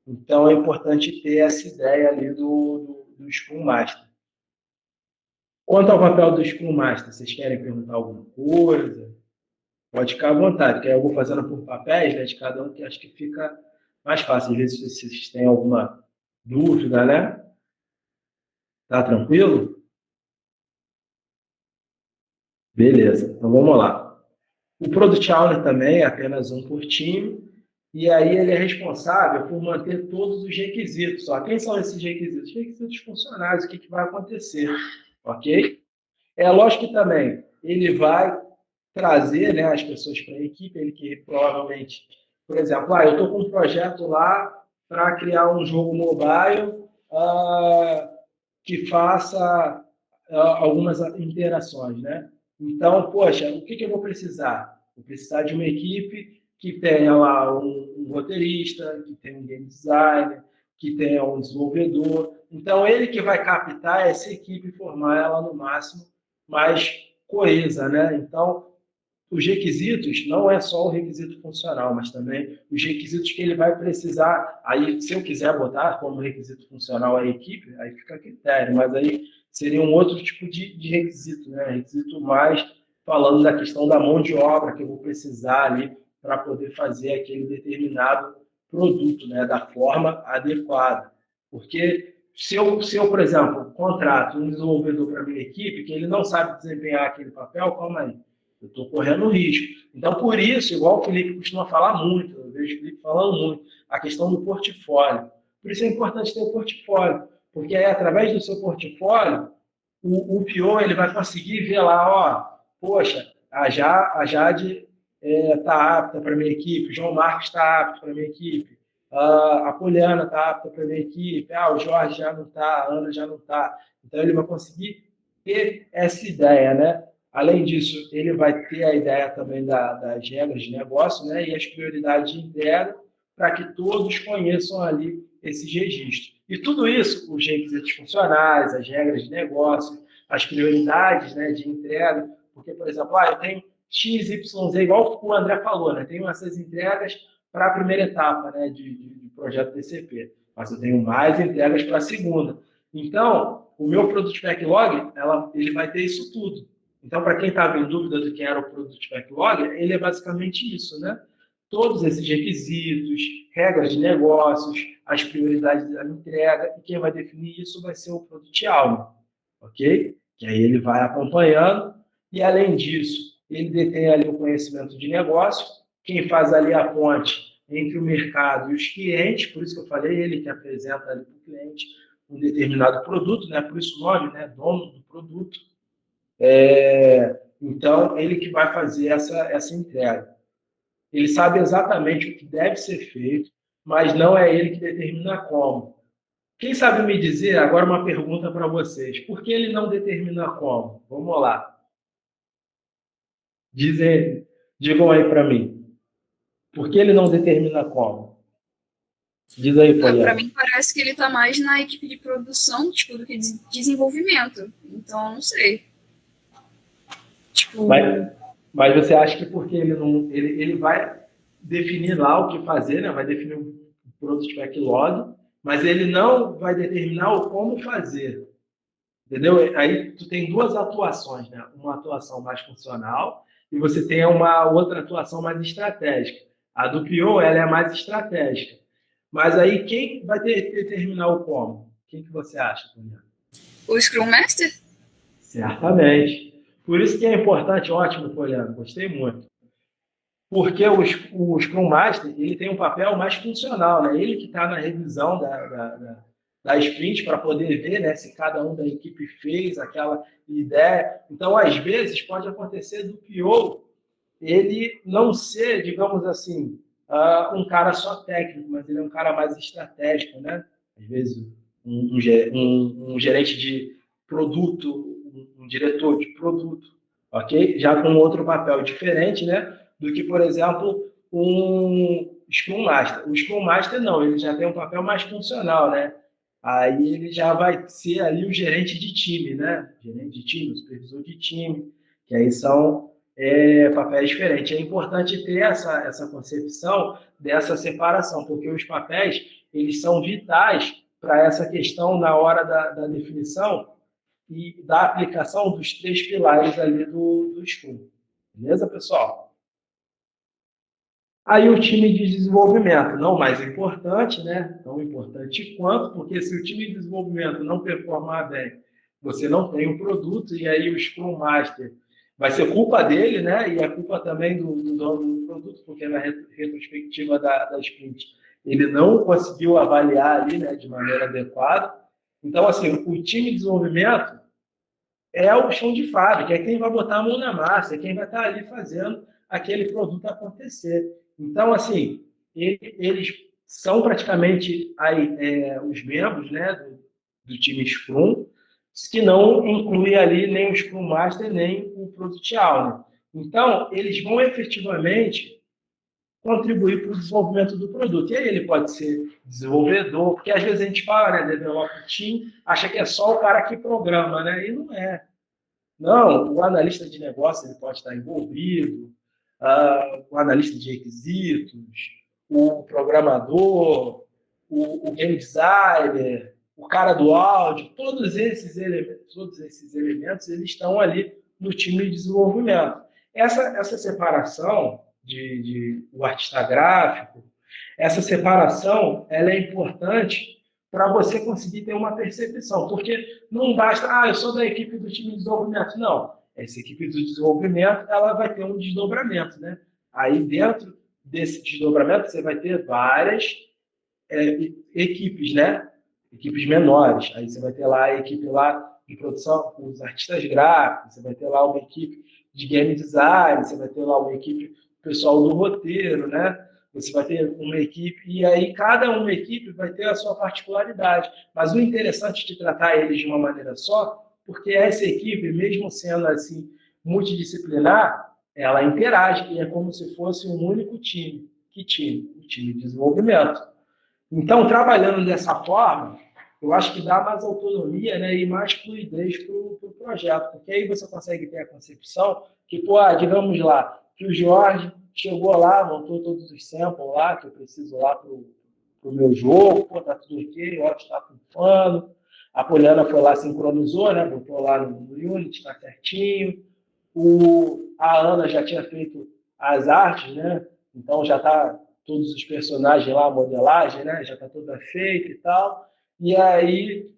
Então, é importante ter essa ideia ali do Scrum Master. Quanto ao papel do Scrum Master, vocês querem perguntar alguma coisa? Pode ficar à vontade, que aí eu vou fazendo por papéis, né, de cada um, que acho que fica mais fácil. Às vezes, se vocês têm alguma dúvida, né? Tá tranquilo? Beleza, então vamos lá. O Product Owner também é apenas um por time, e aí ele é responsável por manter todos os requisitos. Ó, quem são esses requisitos? Requisitos funcionais, o que vai acontecer, ok? É lógico que também ele vai trazer, né, as pessoas para a equipe, ele que provavelmente, por exemplo, eu estou com um projeto lá para criar um jogo mobile que faça algumas interações, né? Então, poxa, o que eu vou precisar? Vou precisar de uma equipe que tenha lá um roteirista, que tenha um game designer, que tenha um desenvolvedor. Então, ele que vai captar essa equipe e formar ela no máximo mais coesa, né? Então, os requisitos não é só o requisito funcional, mas também os requisitos que ele vai precisar. Aí, se eu quiser botar como requisito funcional a equipe, aí fica a critério, mas aí seria um outro tipo de requisito, né? Requisito mais falando da questão da mão de obra que eu vou precisar ali para poder fazer aquele determinado produto, né? Da forma adequada. Porque se eu, por exemplo, contrato um desenvolvedor para a minha equipe que ele não sabe desempenhar aquele papel, calma aí. Eu estou correndo risco. Então, por isso, igual o Felipe costuma falar muito, eu vejo o Felipe falando muito, a questão do portfólio. Por isso é importante ter o portfólio, porque aí, através do seu portfólio, o PO ele vai conseguir ver lá, poxa, a Jade está apta para a minha equipe, o João Marcos está apto para a minha equipe, a Poliana está apta para a minha equipe, o Jorge já não está, a Ana já não está. Então, ele vai conseguir ter essa ideia, né? Além disso, ele vai ter a ideia também das regras de negócio, né, e as prioridades de entrega para que todos conheçam ali esses registros. E tudo isso, os requisitos funcionais, as regras de negócio, as prioridades, né, de entrega, porque, por exemplo, eu tenho X, Y, Z, igual o André falou, né, tenho essas entregas para a primeira etapa, né, de projeto TCP, mas eu tenho mais entregas para a segunda. Então, o meu Product Backlog, ele vai ter isso tudo. Então, para quem estava em dúvida do que era o Product Backlog, ele é basicamente isso, né? Todos esses requisitos, regras de negócios, as prioridades da entrega, e quem vai definir isso vai ser o Product Owner, ok? Que aí ele vai acompanhando, e além disso, ele detém ali o conhecimento de negócio, quem faz ali a ponte entre o mercado e os clientes, por isso que eu falei, ele que apresenta ali para o cliente um determinado produto, né? Por isso o nome, né? Dono do produto. Então, ele que vai fazer essa entrega. Ele sabe exatamente o que deve ser feito, mas não é ele que determina como. Quem sabe me dizer, agora uma pergunta para vocês, por que ele não determina como? Vamos lá. Digam aí para mim. Por que ele não determina como? Diz aí, Poliana. Para mim parece que ele está mais na equipe de produção, tipo, do que de desenvolvimento. Então, não sei. Tipo... Mas você acha que porque ele vai definir lá o que fazer, né? Vai definir o Product Backlog, mas ele não vai determinar o como fazer. Entendeu? Aí tu tem duas atuações, né? Uma atuação mais funcional e você tem uma outra atuação mais estratégica. A do PO, ela é mais estratégica. Mas aí quem vai determinar o como? Quem que você acha, Tânia? O Scrum Master? Certamente. Por isso que é importante, ótimo, Poliano, gostei muito. Porque o Scrum Master ele tem um papel mais funcional, né? Ele que está na revisão da sprint para poder ver, né, se cada um da equipe fez aquela ideia. Então, às vezes, pode acontecer do PO ele não ser, digamos assim, um cara só técnico, mas ele é um cara mais estratégico, né? Às vezes, um gerente de produto, um diretor de produto, ok? Já com outro papel diferente, né? Do que, por exemplo, um Scrum Master. O Scrum Master, não, ele já tem um papel mais funcional, né? Aí ele já vai ser ali o gerente de time, né? Gerente de time, o supervisor de time, que aí são papéis diferentes. É importante ter essa concepção dessa separação, porque os papéis eles são vitais para essa questão na hora da definição e da aplicação dos 3 pilares ali do Scrum. Beleza, pessoal? Aí o time de desenvolvimento, não mais importante, né? Tão importante quanto, porque se o time de desenvolvimento não performar bem, você não tem um produto, e aí o Scrum Master vai ser culpa dele, né? E é culpa também do dono do produto, porque na retrospectiva da sprint ele não conseguiu avaliar ali, né, de maneira adequada. Então, assim, o time de desenvolvimento é o chão de fábrica, é quem vai botar a mão na massa, é quem vai estar ali fazendo aquele produto acontecer. Então, assim, eles são praticamente aí, os membros, né, do time Scrum, que não inclui ali nem o Scrum Master, nem o Product Owner. Então, eles vão efetivamente contribuir para o desenvolvimento do produto. E aí ele pode ser desenvolvedor, porque às vezes a gente fala, né, develop team, acha que é só o cara que programa, né? E não é. Não, o analista de negócio ele pode estar envolvido, o analista de requisitos, o programador, o game designer, o cara do áudio, todos esses elementos eles estão ali no time de desenvolvimento. Essa separação o artista gráfico, essa separação ela é importante para você conseguir ter uma percepção, porque não basta, eu sou da equipe do time de desenvolvimento. Não, essa equipe do desenvolvimento ela vai ter um desdobramento, né? Aí dentro desse desdobramento você vai ter várias equipes, né? Equipes menores. Aí você vai ter lá a equipe lá de produção, os artistas gráficos, você vai ter lá uma equipe de game design, você vai ter lá uma equipe pessoal do roteiro, né? Você vai ter uma equipe, e aí cada uma equipe vai ter a sua particularidade. Mas o interessante de tratar eles de uma maneira só, porque essa equipe, mesmo sendo assim multidisciplinar, ela interage, e é como se fosse um único time. Que time? O time de desenvolvimento. Então, trabalhando dessa forma, eu acho que dá mais autonomia, né, e mais fluidez para o projeto, porque aí você consegue ter a concepção que, digamos lá, que o Jorge chegou lá, montou todos os samples lá, que eu preciso lá para o meu jogo, tá tudo ok, o áudio está funcionando, a Poliana foi lá, sincronizou, né, botou lá no Unity, está certinho, a Ana já tinha feito as artes, né, então já está todos os personagens lá, a modelagem, né, já está toda feita e tal, e aí,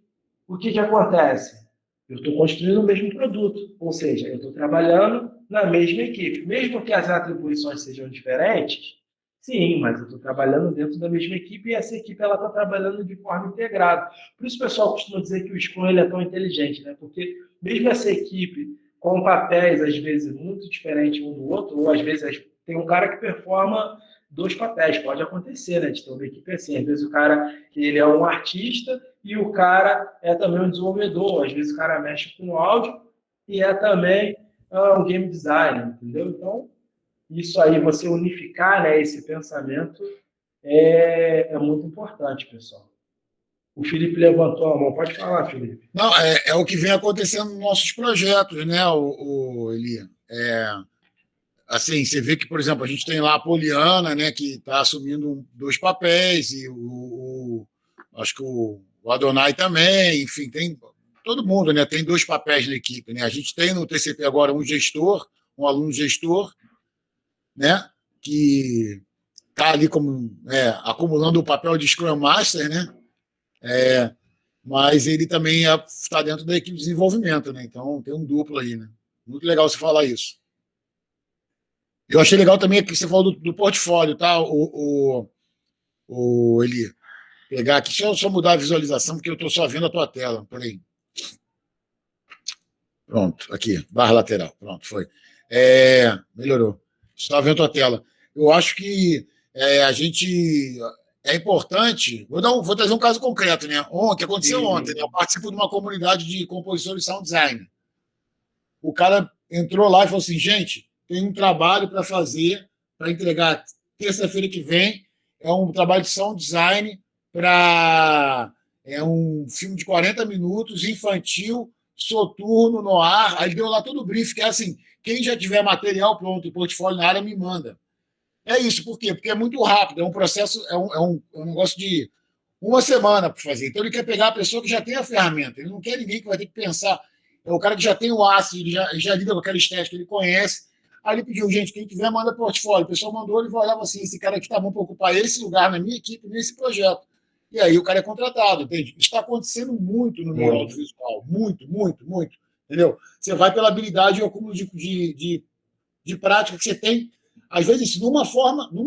o que acontece? Eu estou construindo o mesmo produto, ou seja, eu estou trabalhando na mesma equipe. Mesmo que as atribuições sejam diferentes, sim, mas eu estou trabalhando dentro da mesma equipe e essa equipe está trabalhando de forma integrada. Por isso o pessoal costuma dizer que o Scrum ele é tão inteligente, né? Porque mesmo essa equipe com papéis, às vezes, muito diferentes um do outro, ou às vezes tem um cara que performa 2 papéis, pode acontecer, né? De ter uma equipe assim. Às vezes o cara ele é um artista e o cara é também um desenvolvedor. Às vezes o cara mexe com áudio e é também um game designer, entendeu? Então, isso aí, você unificar, né, esse pensamento é muito importante, pessoal. O Felipe levantou a mão. Pode falar, Felipe. Não, é o que vem acontecendo nos nossos projetos, né, Elia? Assim, você vê que, por exemplo, a gente tem lá a Poliana, né, que está assumindo 2 papéis, e Acho que o Adonai também, enfim, tem todo mundo, né? Tem 2 papéis na equipe, né? A gente tem no TCP agora um gestor, um aluno gestor, né? Que está ali como acumulando o papel de Scrum Master, né? Mas ele também está dentro da equipe de desenvolvimento, né? Então tem um duplo aí, né? Muito legal você falar isso. Eu achei legal também que você falou do portfólio, tá? Eli, pegar aqui, deixa eu só mudar a visualização, porque eu estou só vendo a tua tela. Peraí. Pronto, aqui, barra lateral. Pronto, foi. Melhorou. Estava vendo a tua tela. Eu acho que a gente. É importante. Vou trazer um caso concreto, né? Que aconteceu ontem, né? Eu participo de uma comunidade de compositores de sound design. O cara entrou lá e falou assim: gente, tem um trabalho para fazer, para entregar terça-feira que vem. É um trabalho de sound design para. É um filme de 40 minutos, infantil, soturno, no ar. Aí deu lá todo o brief, que é assim: quem já tiver material pronto e portfólio na área, me manda. É isso, por quê? Porque é muito rápido, é um processo, é um negócio de uma semana para fazer. Então ele quer pegar a pessoa que já tem a ferramenta, ele não quer ninguém que vai ter que pensar. É o cara que já tem o ácido, ele já lida com aquela estética, ele conhece. Aí ele pediu, gente, quem tiver, manda portfólio. O pessoal mandou, ele vai olhar assim: esse cara aqui está bom para ocupar esse lugar na minha equipe, nesse projeto. E aí o cara é contratado, entende? Isso está acontecendo muito no meio audiovisual, muito, muito, muito. Entendeu? Você vai pela habilidade e o acúmulo de prática que você tem, às vezes, numa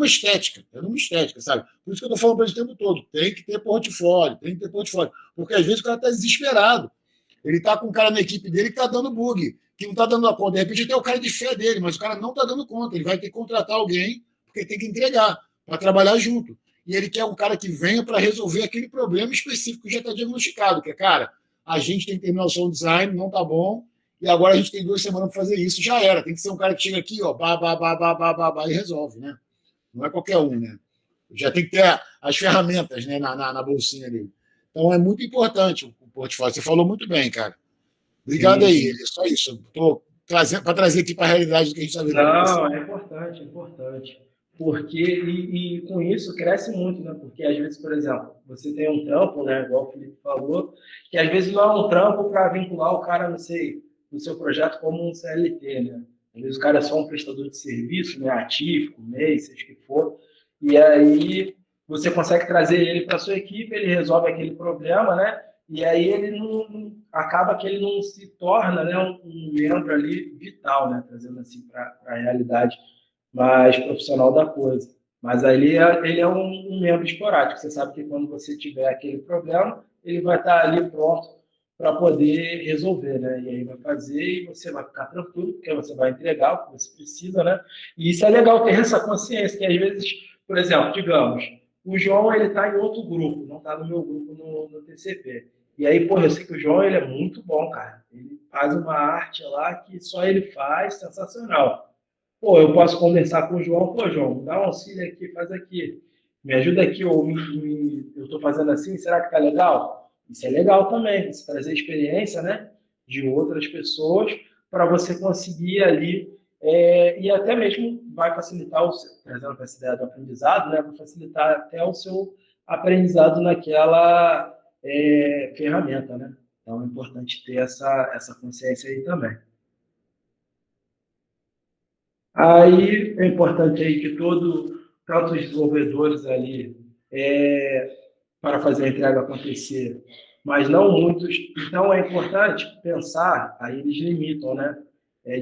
estética, sabe? Por isso que eu estou falando para ele o tempo todo: tem que ter portfólio, porque às vezes o cara está desesperado. Ele está com um cara na equipe dele que está dando bug, que não está dando a conta. De repente até o cara de fé dele, mas o cara não está dando conta. Ele vai ter que contratar alguém, porque tem que entregar, para trabalhar junto. E ele quer um cara que venha para resolver aquele problema específico que já está diagnosticado, que é, cara, a gente tem que terminar o sound design, não está bom, e agora a gente tem 2 semanas para fazer isso. Já era. Tem que ser um cara que chega aqui, ó, e resolve, né? Não é qualquer um, né? Já tem que ter as ferramentas, né, na bolsinha dele. Então é muito importante o portfólio. Você falou muito bem, cara. Obrigado aí. É só isso. Estou trazendo para trazer aqui para a realidade do que a gente está vendo. Não, é importante, é importante. Porque, e com isso cresce muito, né? Porque às vezes, por exemplo, você tem um trampo, né? Igual o Felipe falou, que às vezes não é um trampo para vincular o cara, não sei, no seu projeto como um CLT, né? Às vezes o cara é só um prestador de serviço, né? Atípico, mês, seja o que for. E aí você consegue trazer ele para a sua equipe, ele resolve aquele problema, né? E aí ele acaba que ele não se torna, né, um membro ali vital, né? Trazendo assim para a realidade mais profissional da coisa. Mas aí ele é um membro esporádico. Você sabe que quando você tiver aquele problema, ele vai estar ali pronto para poder resolver, né? E aí vai fazer e você vai ficar tranquilo, porque você vai entregar o que você precisa, né? E isso é legal ter essa consciência, que às vezes, por exemplo, digamos, o João ele está em outro grupo, não está no meu grupo no TCP. E aí, pô, eu sei que o João ele é muito bom, cara. Ele faz uma arte lá que só ele faz, sensacional. Pô, eu posso conversar com o João: pô, João, dá um auxílio aqui, faz aqui, me ajuda aqui, ou eu estou fazendo assim, será que tá legal? Isso é legal também, você trazer experiência, né, de outras pessoas para você conseguir ali, e até mesmo vai facilitar, trazendo essa ideia do aprendizado, né, vai facilitar até o seu aprendizado naquela ferramenta, né? Então é importante ter essa consciência aí também. Aí é importante aí que tanto os desenvolvedores ali, para fazer a entrega acontecer, mas não muitos. Então é importante pensar, aí eles limitam, né?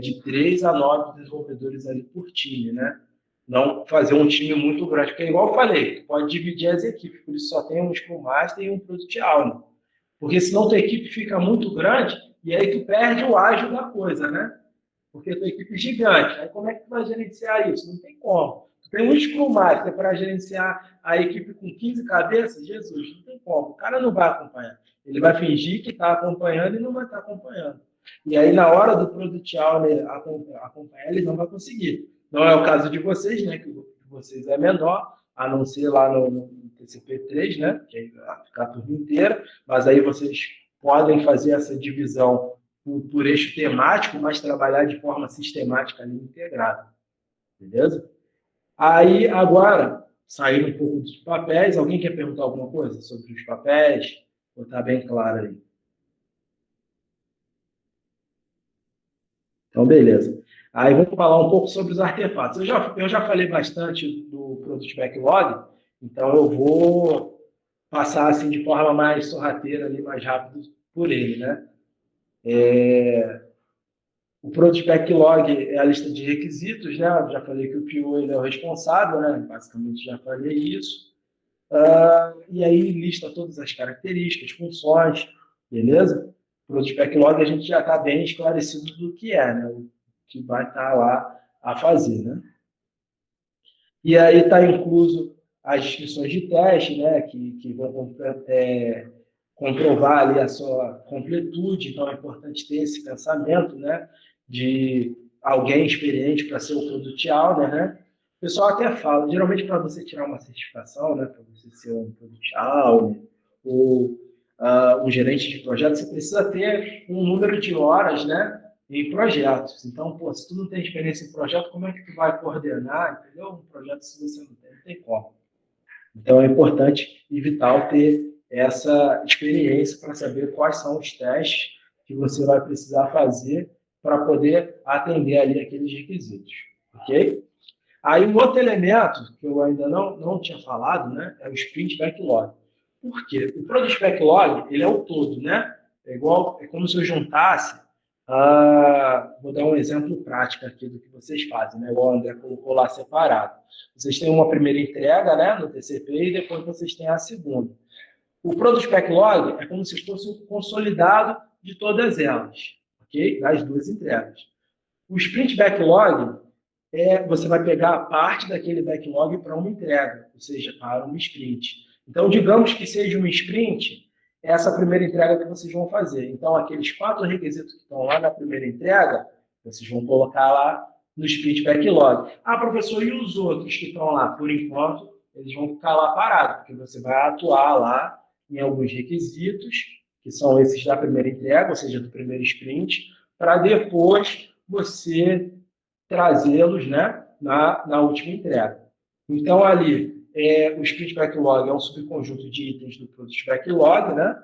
De 3 a 9 desenvolvedores ali por time, né? Não fazer um time muito grande, porque igual eu falei, pode dividir as equipes, por isso só tem um Scrum Master e um Product Owner. Porque senão tua equipe fica muito grande e aí tu perde o ágil da coisa, né? Porque a tua equipe é gigante. Aí como é que tu vai gerenciar isso? Não tem como. Tu tem um Scrum Master para gerenciar a equipe com 15 cabeças? Jesus, não tem como. O cara não vai acompanhar. Ele vai fingir que está acompanhando e não vai estar acompanhando. E aí, na hora do Product Owner acompanhar, ele não vai conseguir. Não é o caso de vocês, né? Que vocês é menor, a não ser lá no TCP3, né? Que aí vai ficar a turma inteira. Mas aí vocês podem fazer essa divisão por eixo temático, mas trabalhar de forma sistemática ali integrada. Beleza? Aí, agora, sair um pouco dos papéis. Alguém quer perguntar alguma coisa sobre os papéis? Ou está bem claro aí? Então, beleza. Aí vamos falar um pouco sobre os artefatos. Eu já falei bastante do Product Backlog, então eu vou passar assim de forma mais sorrateira, ali, mais rápido por ele, né? O Product Backlog é a lista de requisitos, né? Eu já falei que o PO ele é o responsável, né? Basicamente já falei isso. E aí lista todas as características, funções, beleza? O Product Backlog a gente já está bem esclarecido do que é, né? O que vai estar lá a fazer, né? E aí está incluso as descrições de teste, né? Que vão comprovar ali a sua completude. Então é importante ter esse pensamento, né? De alguém experiente para ser o Product Owner, né? O pessoal até fala, geralmente para você tirar uma certificação, né? Para você ser um Product Owner ou um gerente de projeto, você precisa ter um número de horas, né? Em projetos. Então, pô, se tu não tem experiência em projeto, como é que tu vai coordenar, entendeu? Um projeto se você não tem como. Então, é importante e vital ter essa experiência para saber quais são os testes que você vai precisar fazer para poder atender ali aqueles requisitos, ok? Aí, um outro elemento que eu ainda não tinha falado, né, é o Sprint Backlog. Por quê? O Product Backlog, ele é o todo, né? É como se eu juntasse. Vou dar um exemplo prático aqui do que vocês fazem, né? Igual o André colocou lá separado. Vocês têm uma primeira entrega, né, no TCP e depois vocês têm a segunda. O Product Backlog é como se fosse um consolidado de todas elas, ok? Das duas entregas. O Sprint Backlog você vai pegar a parte daquele backlog para uma entrega, ou seja, para uma sprint. Então, digamos que seja uma sprint, essa primeira entrega que vocês vão fazer. Então, aqueles 4 requisitos que estão lá na primeira entrega, vocês vão colocar lá no Sprint Backlog. Professor, e os outros que estão lá? Por enquanto, eles vão ficar lá parados, porque você vai atuar lá em alguns requisitos, que são esses da primeira entrega, ou seja, do primeiro sprint, para depois você trazê-los, né, na última entrega. Então, ali, o Sprint Backlog é um subconjunto de itens do Product Backlog, né?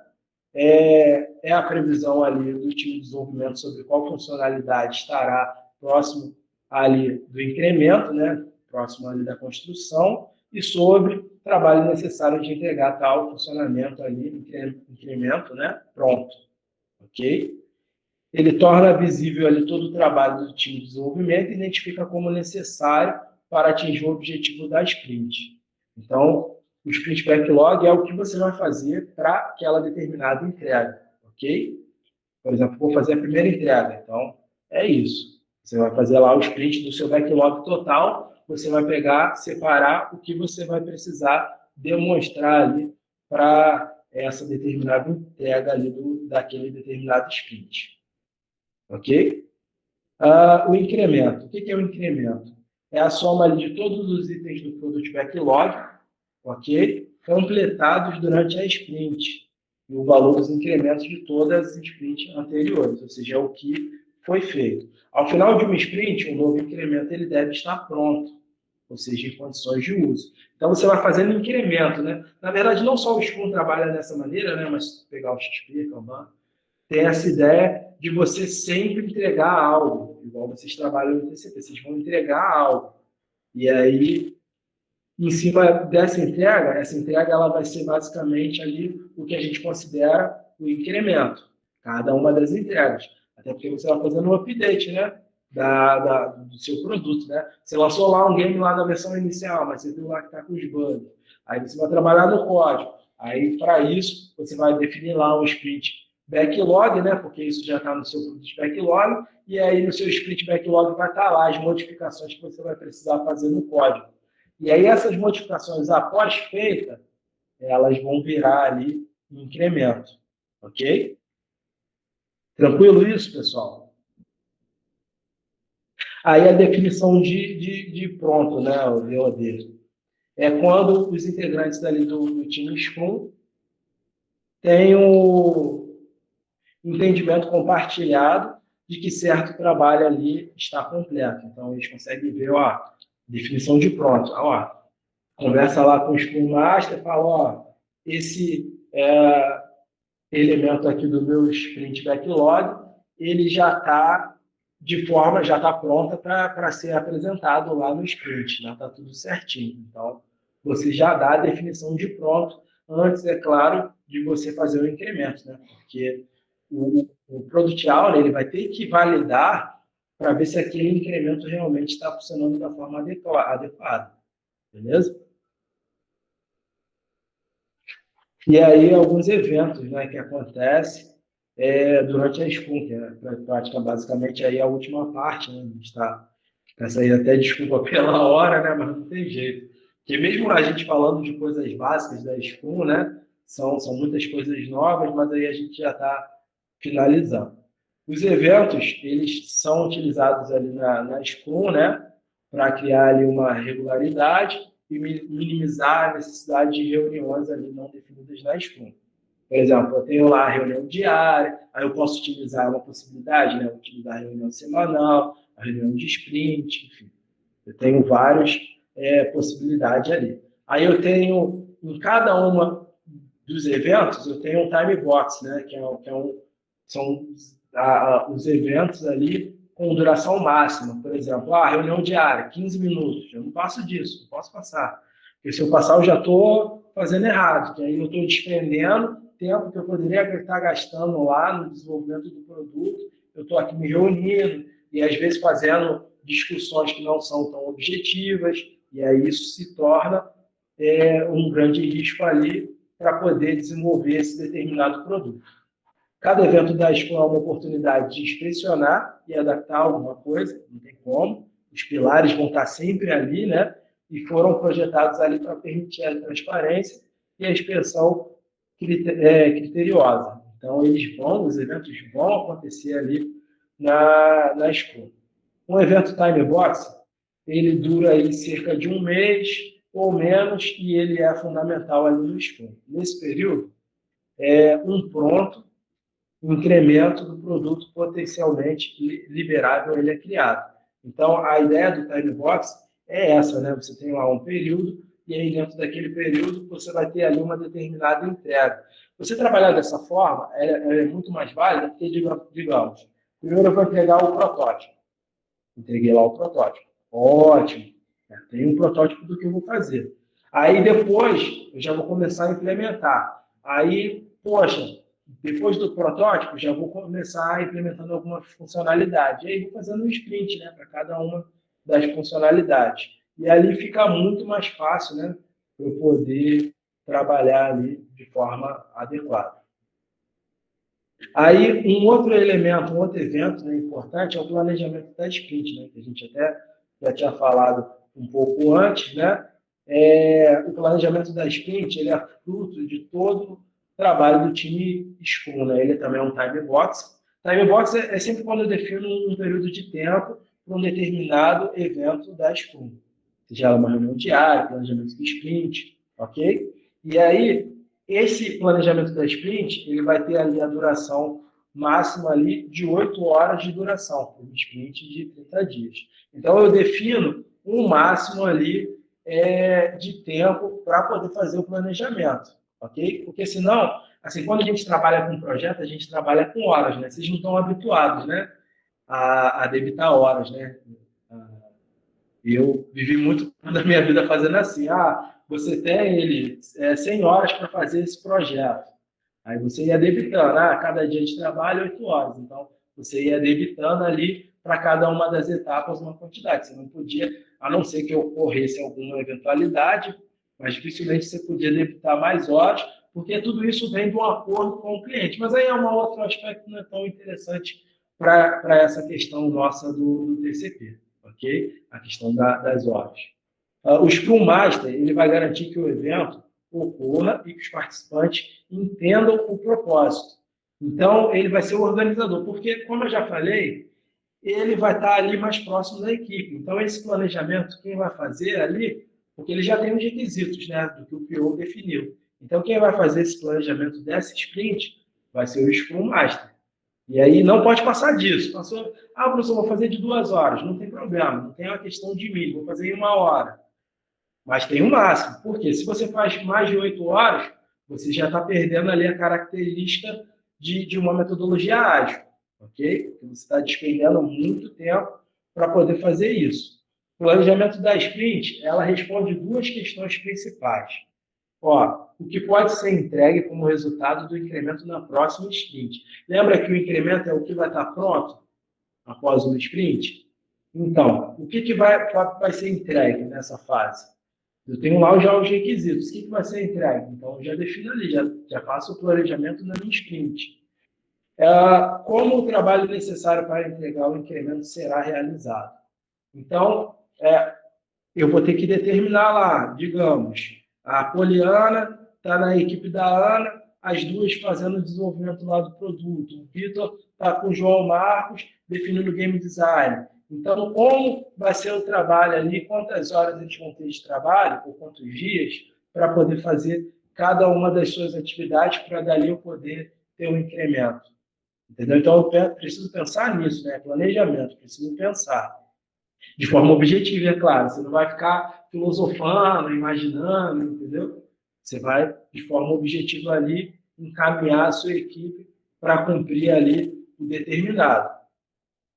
É a previsão ali do time de desenvolvimento sobre qual funcionalidade estará próximo ali do incremento, né? Próximo ali da construção, e sobre o trabalho necessário de entregar tal funcionamento ali, incremento, né? Pronto. Ok? Ele torna visível ali todo o trabalho do time de desenvolvimento e identifica como necessário para atingir o objetivo da sprint. Então, o Sprint Backlog é o que você vai fazer para aquela determinada entrega, ok? Por exemplo, vou fazer a primeira entrega, então é isso. Você vai fazer lá o sprint do seu backlog total, você vai pegar, separar o que você vai precisar demonstrar ali para essa determinada entrega ali daquele determinado sprint. Ok? O incremento. O que é o incremento? É a soma ali de todos os itens do Product Backlog, ok? Completados durante a sprint. E o valor dos incrementos de todas as sprints anteriores, ou seja, é o que foi feito. Ao final de uma sprint, um novo incremento ele deve estar pronto, ou seja, em condições de uso. Então, você vai fazendo incremento, né? Na verdade, não só o Scrum trabalha dessa maneira, né? Mas pegar o XP, Kanban, tem essa ideia de você sempre entregar algo, igual vocês trabalham no TCP, vocês vão entregar algo. E aí, em cima dessa entrega, essa entrega ela vai ser basicamente ali o que a gente considera o incremento, cada uma das entregas. Até porque você vai fazendo um update, né? Do seu produto, né? Você lançou lá um game lá na versão inicial, mas você viu lá que está com os bugs. Aí você vai trabalhar no código. Aí, para isso, você vai definir lá um sprint backlog, né? Porque isso já está no seu Product Backlog, e aí no seu Sprint Backlog vai estar lá as modificações que você vai precisar fazer no código. E aí essas modificações, após feita, elas vão virar ali um incremento. Ok? Tranquilo isso, pessoal? Aí a definição de pronto, né? O DOD. É quando os integrantes ali do time Scrum têm o entendimento compartilhado de que certo trabalho ali está completo. Então, eles conseguem ver, definição de pronto. conversa lá com o Scrum Master, fala, ó, esse elemento aqui do meu sprint backlog, ele já está já está pronta para ser apresentado lá no sprint, já está tudo certinho. Então, você já dá a definição de pronto, antes, é claro, de você fazer o incremento, né? Porque o Product Owner, ele vai ter que validar para ver se aquele incremento realmente está funcionando da forma adequada. Beleza? E aí, alguns eventos, né, que acontecem durante a Scrum, que é a prática, basicamente, aí a última parte, né? A gente está... Essa aí até desculpa pela hora, né, mas não tem jeito. Porque mesmo a gente falando de coisas básicas da Scrum, né, são muitas coisas novas, mas aí a gente já está finalizando. Os eventos, eles são utilizados ali na Scrum, né, para criar ali uma regularidade e minimizar a necessidade de reuniões ali não definidas na Scrum. Por exemplo, eu tenho lá a reunião diária, aí eu posso utilizar uma possibilidade, né, utilizar a reunião semanal, a reunião de sprint, enfim. Eu tenho várias possibilidades ali. Aí eu tenho, em cada uma dos eventos, eu tenho um time box, né, são os eventos ali com duração máxima. Por exemplo, reunião diária, 15 minutos. Eu não passo disso, não posso passar. Porque se eu passar, eu já estou fazendo errado, que aí eu estou despendendo tempo que eu poderia estar gastando lá no desenvolvimento do produto. Eu estou aqui me reunindo e, às vezes, fazendo discussões que não são tão objetivas, e aí isso se torna um grande risco ali para poder desenvolver esse determinado produto. Cada evento da Scrum é uma oportunidade de inspecionar e adaptar alguma coisa, não tem como. Os pilares vão estar sempre ali, né? E foram projetados ali para permitir a transparência e a inspeção criteriosa. Então, os eventos vão acontecer ali na Scrum. Um evento Time Box, ele dura aí cerca de um mês ou menos e ele é fundamental ali no Scrum. Nesse período, um incremento do produto potencialmente liberável ele é criado. Então, a ideia do Time Box é essa, né? Você tem lá um período e aí dentro daquele período você vai ter ali uma determinada entrega. Você trabalhar dessa forma é muito mais válida porque, digamos, primeiro eu vou entregar o protótipo. Entreguei lá o protótipo. Ótimo. Tem um protótipo do que eu vou fazer. Aí depois eu já vou começar a implementar. Aí, poxa, depois do protótipo, já vou começar implementando algumas funcionalidades. E aí vou fazendo um sprint, né, para cada uma das funcionalidades. E ali fica muito mais fácil, né, para eu poder trabalhar ali de forma adequada. Aí, um outro elemento, um outro evento, né, importante é o planejamento da sprint, né, que a gente até já tinha falado um pouco antes, né? O planejamento da sprint ele é fruto de todo trabalho do time Scrum, né? Ele também é um time box. Time box é sempre quando eu defino um período de tempo para um determinado evento da Scrum. Seja uma reunião diária, planejamento de sprint, ok? E aí, esse planejamento da sprint, ele vai ter ali a duração máxima ali de 8 horas de duração, para um sprint de 30 dias. Então, eu defino um máximo ali de tempo para poder fazer o planejamento. Ok? Porque senão, assim, quando a gente trabalha com projeto, a gente trabalha com horas, né? Vocês não estão habituados, né? A debitar horas, né? Eu vivi muito da minha vida fazendo assim, você tem 100 horas para fazer esse projeto. Aí você ia debitando, cada dia de trabalho 8 horas. Então, você ia debitando ali para cada uma das etapas uma quantidade. Você não podia, a não ser que ocorresse alguma eventualidade, mas dificilmente você podia debitar mais horas, porque tudo isso vem de um acordo com o cliente. Mas aí é um outro aspecto que não é tão interessante para essa questão nossa do TCP, ok? A questão das horas. O Scrum Master ele vai garantir que o evento ocorra e que os participantes entendam o propósito. Então, ele vai ser o organizador, porque, como eu já falei, ele vai estar ali mais próximo da equipe. Então, esse planejamento, quem vai fazer ali, porque ele já tem os requisitos, né, do que o PO definiu. Então, quem vai fazer esse planejamento dessa sprint vai ser o Scrum Master. E aí não pode passar disso. Passou, professor, vou fazer de 2 horas. Não tem problema, não tem uma questão de mim, vou fazer em 1 hora. Mas tem um máximo. Por quê? Se você faz mais de 8 horas, você já está perdendo ali a característica de uma metodologia ágil, ok? Porque você está despendendo muito tempo para poder fazer isso. O planejamento da sprint, ela responde duas questões principais. Ó, o que pode ser entregue como resultado do incremento na próxima sprint. Lembra que o incremento é o que vai estar pronto após uma sprint? Então, o que vai ser entregue nessa fase? Eu tenho lá já os requisitos. O que vai ser entregue? Então, eu já defino ali, já faço o planejamento na minha sprint. Como o trabalho necessário para entregar o incremento será realizado? Então, eu vou ter que determinar lá, digamos, a Poliana está na equipe da Ana, as duas fazendo o desenvolvimento lá do produto. O Vitor está com o João Marcos definindo o game design. Então, como vai ser o trabalho ali, quantas horas eles vão ter de trabalho, ou quantos dias, para poder fazer cada uma das suas atividades, para dali eu poder ter um incremento. Entendeu? Então, eu preciso pensar nisso, né? Planejamento, preciso pensar. De forma objetiva, é claro. Você não vai ficar filosofando, imaginando, entendeu? Você vai, de forma objetiva ali, encaminhar a sua equipe para cumprir ali o determinado.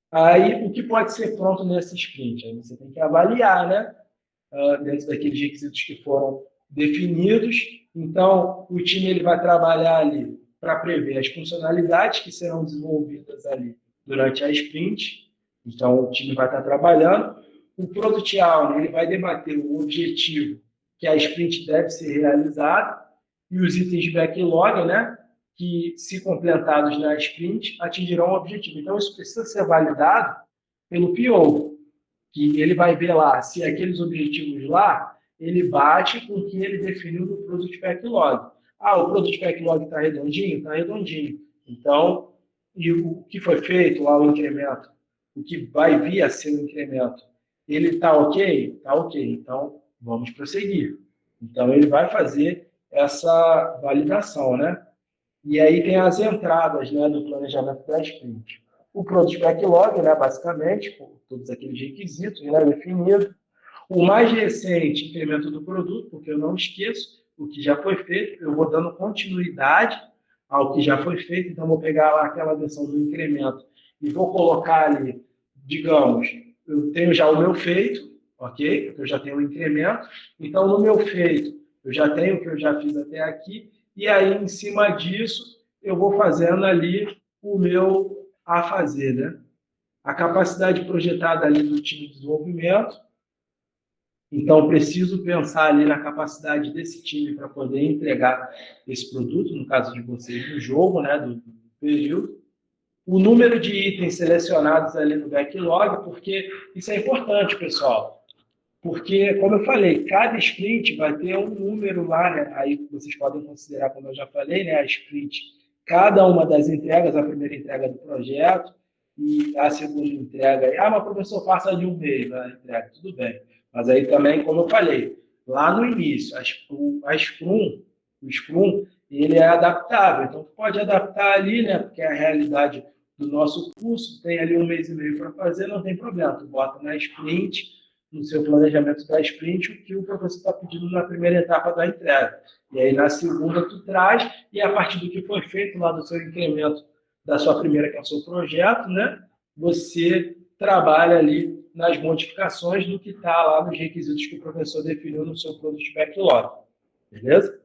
Aí, o que pode ser pronto nessa sprint? Aí você tem que avaliar, né? Dentro daqueles requisitos que foram definidos. Então, o time ele vai trabalhar ali para prever as funcionalidades que serão desenvolvidas ali durante a sprint. Então, o time vai estar trabalhando. O Product Owner ele vai debater o objetivo que a sprint deve ser realizada e os itens de backlog, né? Que, se completados na sprint, atingirão o objetivo. Então, isso precisa ser validado pelo PO, que ele vai ver lá se aqueles objetivos lá, ele bate com o que ele definiu no Product Backlog. O Product Backlog está redondinho? Está redondinho. Então, e o que foi feito lá, o incremento, o que vai vir a ser o incremento, ele está ok? Está ok. Então, vamos prosseguir. Então, ele vai fazer essa validação, né? E aí tem as entradas, né, do planejamento da sprint. O Product Backlog, né, basicamente, com todos aqueles requisitos, né, definidos. O mais recente incremento do produto, porque eu não esqueço o que já foi feito, eu vou dando continuidade ao que já foi feito, então vou pegar lá aquela versão do incremento e vou colocar ali, digamos, eu tenho já o meu feito, ok? Porque eu já tenho o incremento, então no meu feito eu já tenho o que eu já fiz até aqui, e aí, em cima disso, eu vou fazendo ali o meu a fazer, né? A capacidade projetada ali do time de desenvolvimento. Então, preciso pensar ali na capacidade desse time para poder entregar esse produto, no caso de vocês, no jogo, né? Do período. O número de itens selecionados ali no backlog, porque isso é importante, pessoal. Porque, como eu falei, cada sprint vai ter um número lá, né? Aí vocês podem considerar, como eu já falei, né? A sprint, cada uma das entregas, a primeira entrega do projeto e a segunda entrega. Mas o professor passa de um mês a entrega, tudo bem. Mas aí também, como eu falei, lá no início, o Scrum, ele é adaptável. Então, tu pode adaptar ali, né? Porque é a realidade do nosso curso, tem ali 1 mês e meio para fazer, não tem problema. Tu bota na sprint, no seu planejamento da sprint, o que o professor está pedindo na primeira etapa da entrega. E aí, na segunda, tu traz, e a partir do que foi feito lá do seu incremento da sua primeira, que é o seu projeto, né? Você trabalha ali nas modificações do que está lá nos requisitos que o professor definiu no seu Product Backlog. Beleza?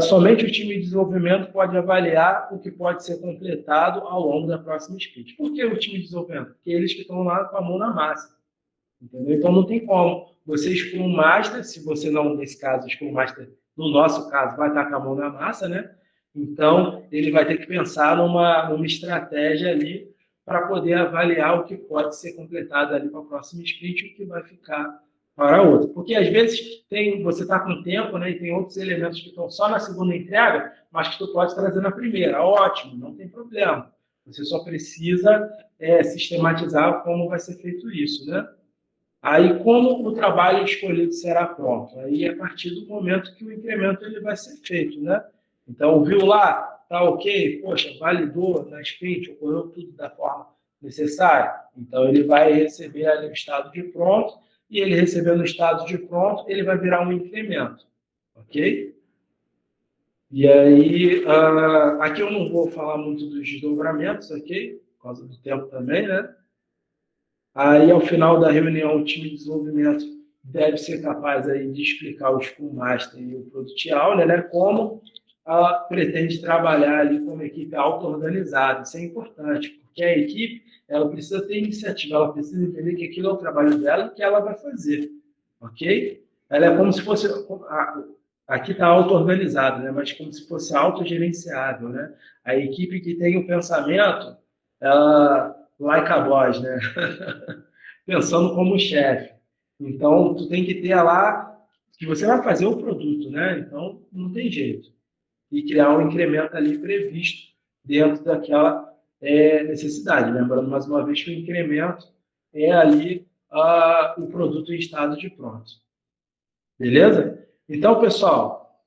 Somente o time de desenvolvimento pode avaliar o que pode ser completado ao longo da próxima sprint. Por que o time de desenvolvimento? Porque eles que estão lá com a mão na massa. Entendeu? Então, não tem como. Você, Scrum Master, se você não, nesse caso, Scrum Master, no nosso caso, vai estar com a mão na massa, né? Então, ele vai ter que pensar numa estratégia ali para poder avaliar o que pode ser completado ali para a próxima sprint e o que vai ficar para a outra. Porque, às vezes, você está com tempo, né? E tem outros elementos que estão só na segunda entrega, mas que tu pode trazer na primeira. Ótimo, não tem problema. Você só precisa sistematizar como vai ser feito isso, né? Aí, como o trabalho escolhido será pronto? Aí, a partir do momento que o incremento ele vai ser feito, né? Então, viu lá, tá ok, poxa, validou na sprint, ocorreu tudo da forma necessária. Então, ele vai receber ali o estado de pronto e ele recebendo o estado de pronto, ele vai virar um incremento, ok? E aí, aqui eu não vou falar muito dos desdobramentos, ok? Por causa do tempo também, né? Aí, ao final da reunião, o time de desenvolvimento deve ser capaz aí de explicar o Scrum Master e o Product Owner, né? Como pretende trabalhar ali como equipe auto-organizada. Isso é importante, porque a equipe ela precisa ter iniciativa, ela precisa entender que aquilo é o trabalho dela e que ela vai fazer, ok? Ela é como se fosse... Aqui está auto-organizado, né? Mas como se fosse autogerenciável, né? A equipe que tem o pensamento like a boss, né? Pensando como chefe. Então, tu tem que ter lá que você vai fazer o produto, né? Então, não tem jeito. E criar um incremento ali previsto dentro daquela necessidade. Lembrando, mais uma vez, que o incremento é ali o produto em estado de pronto. Beleza? Então, pessoal,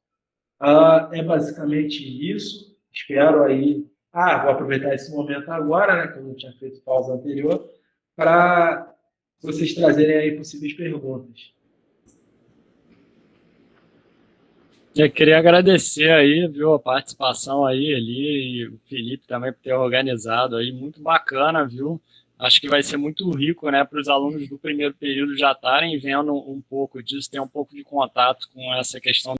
é basicamente isso. Espero aí... vou aproveitar esse momento agora, né, que eu não tinha feito pausa anterior, para vocês trazerem aí possíveis perguntas. Eu queria agradecer aí, viu, a participação aí, Eli, e o Felipe também por ter organizado aí, muito bacana, viu? Acho que vai ser muito rico, né, para os alunos do primeiro período já estarem vendo um pouco disso, ter um pouco de contato com essa questão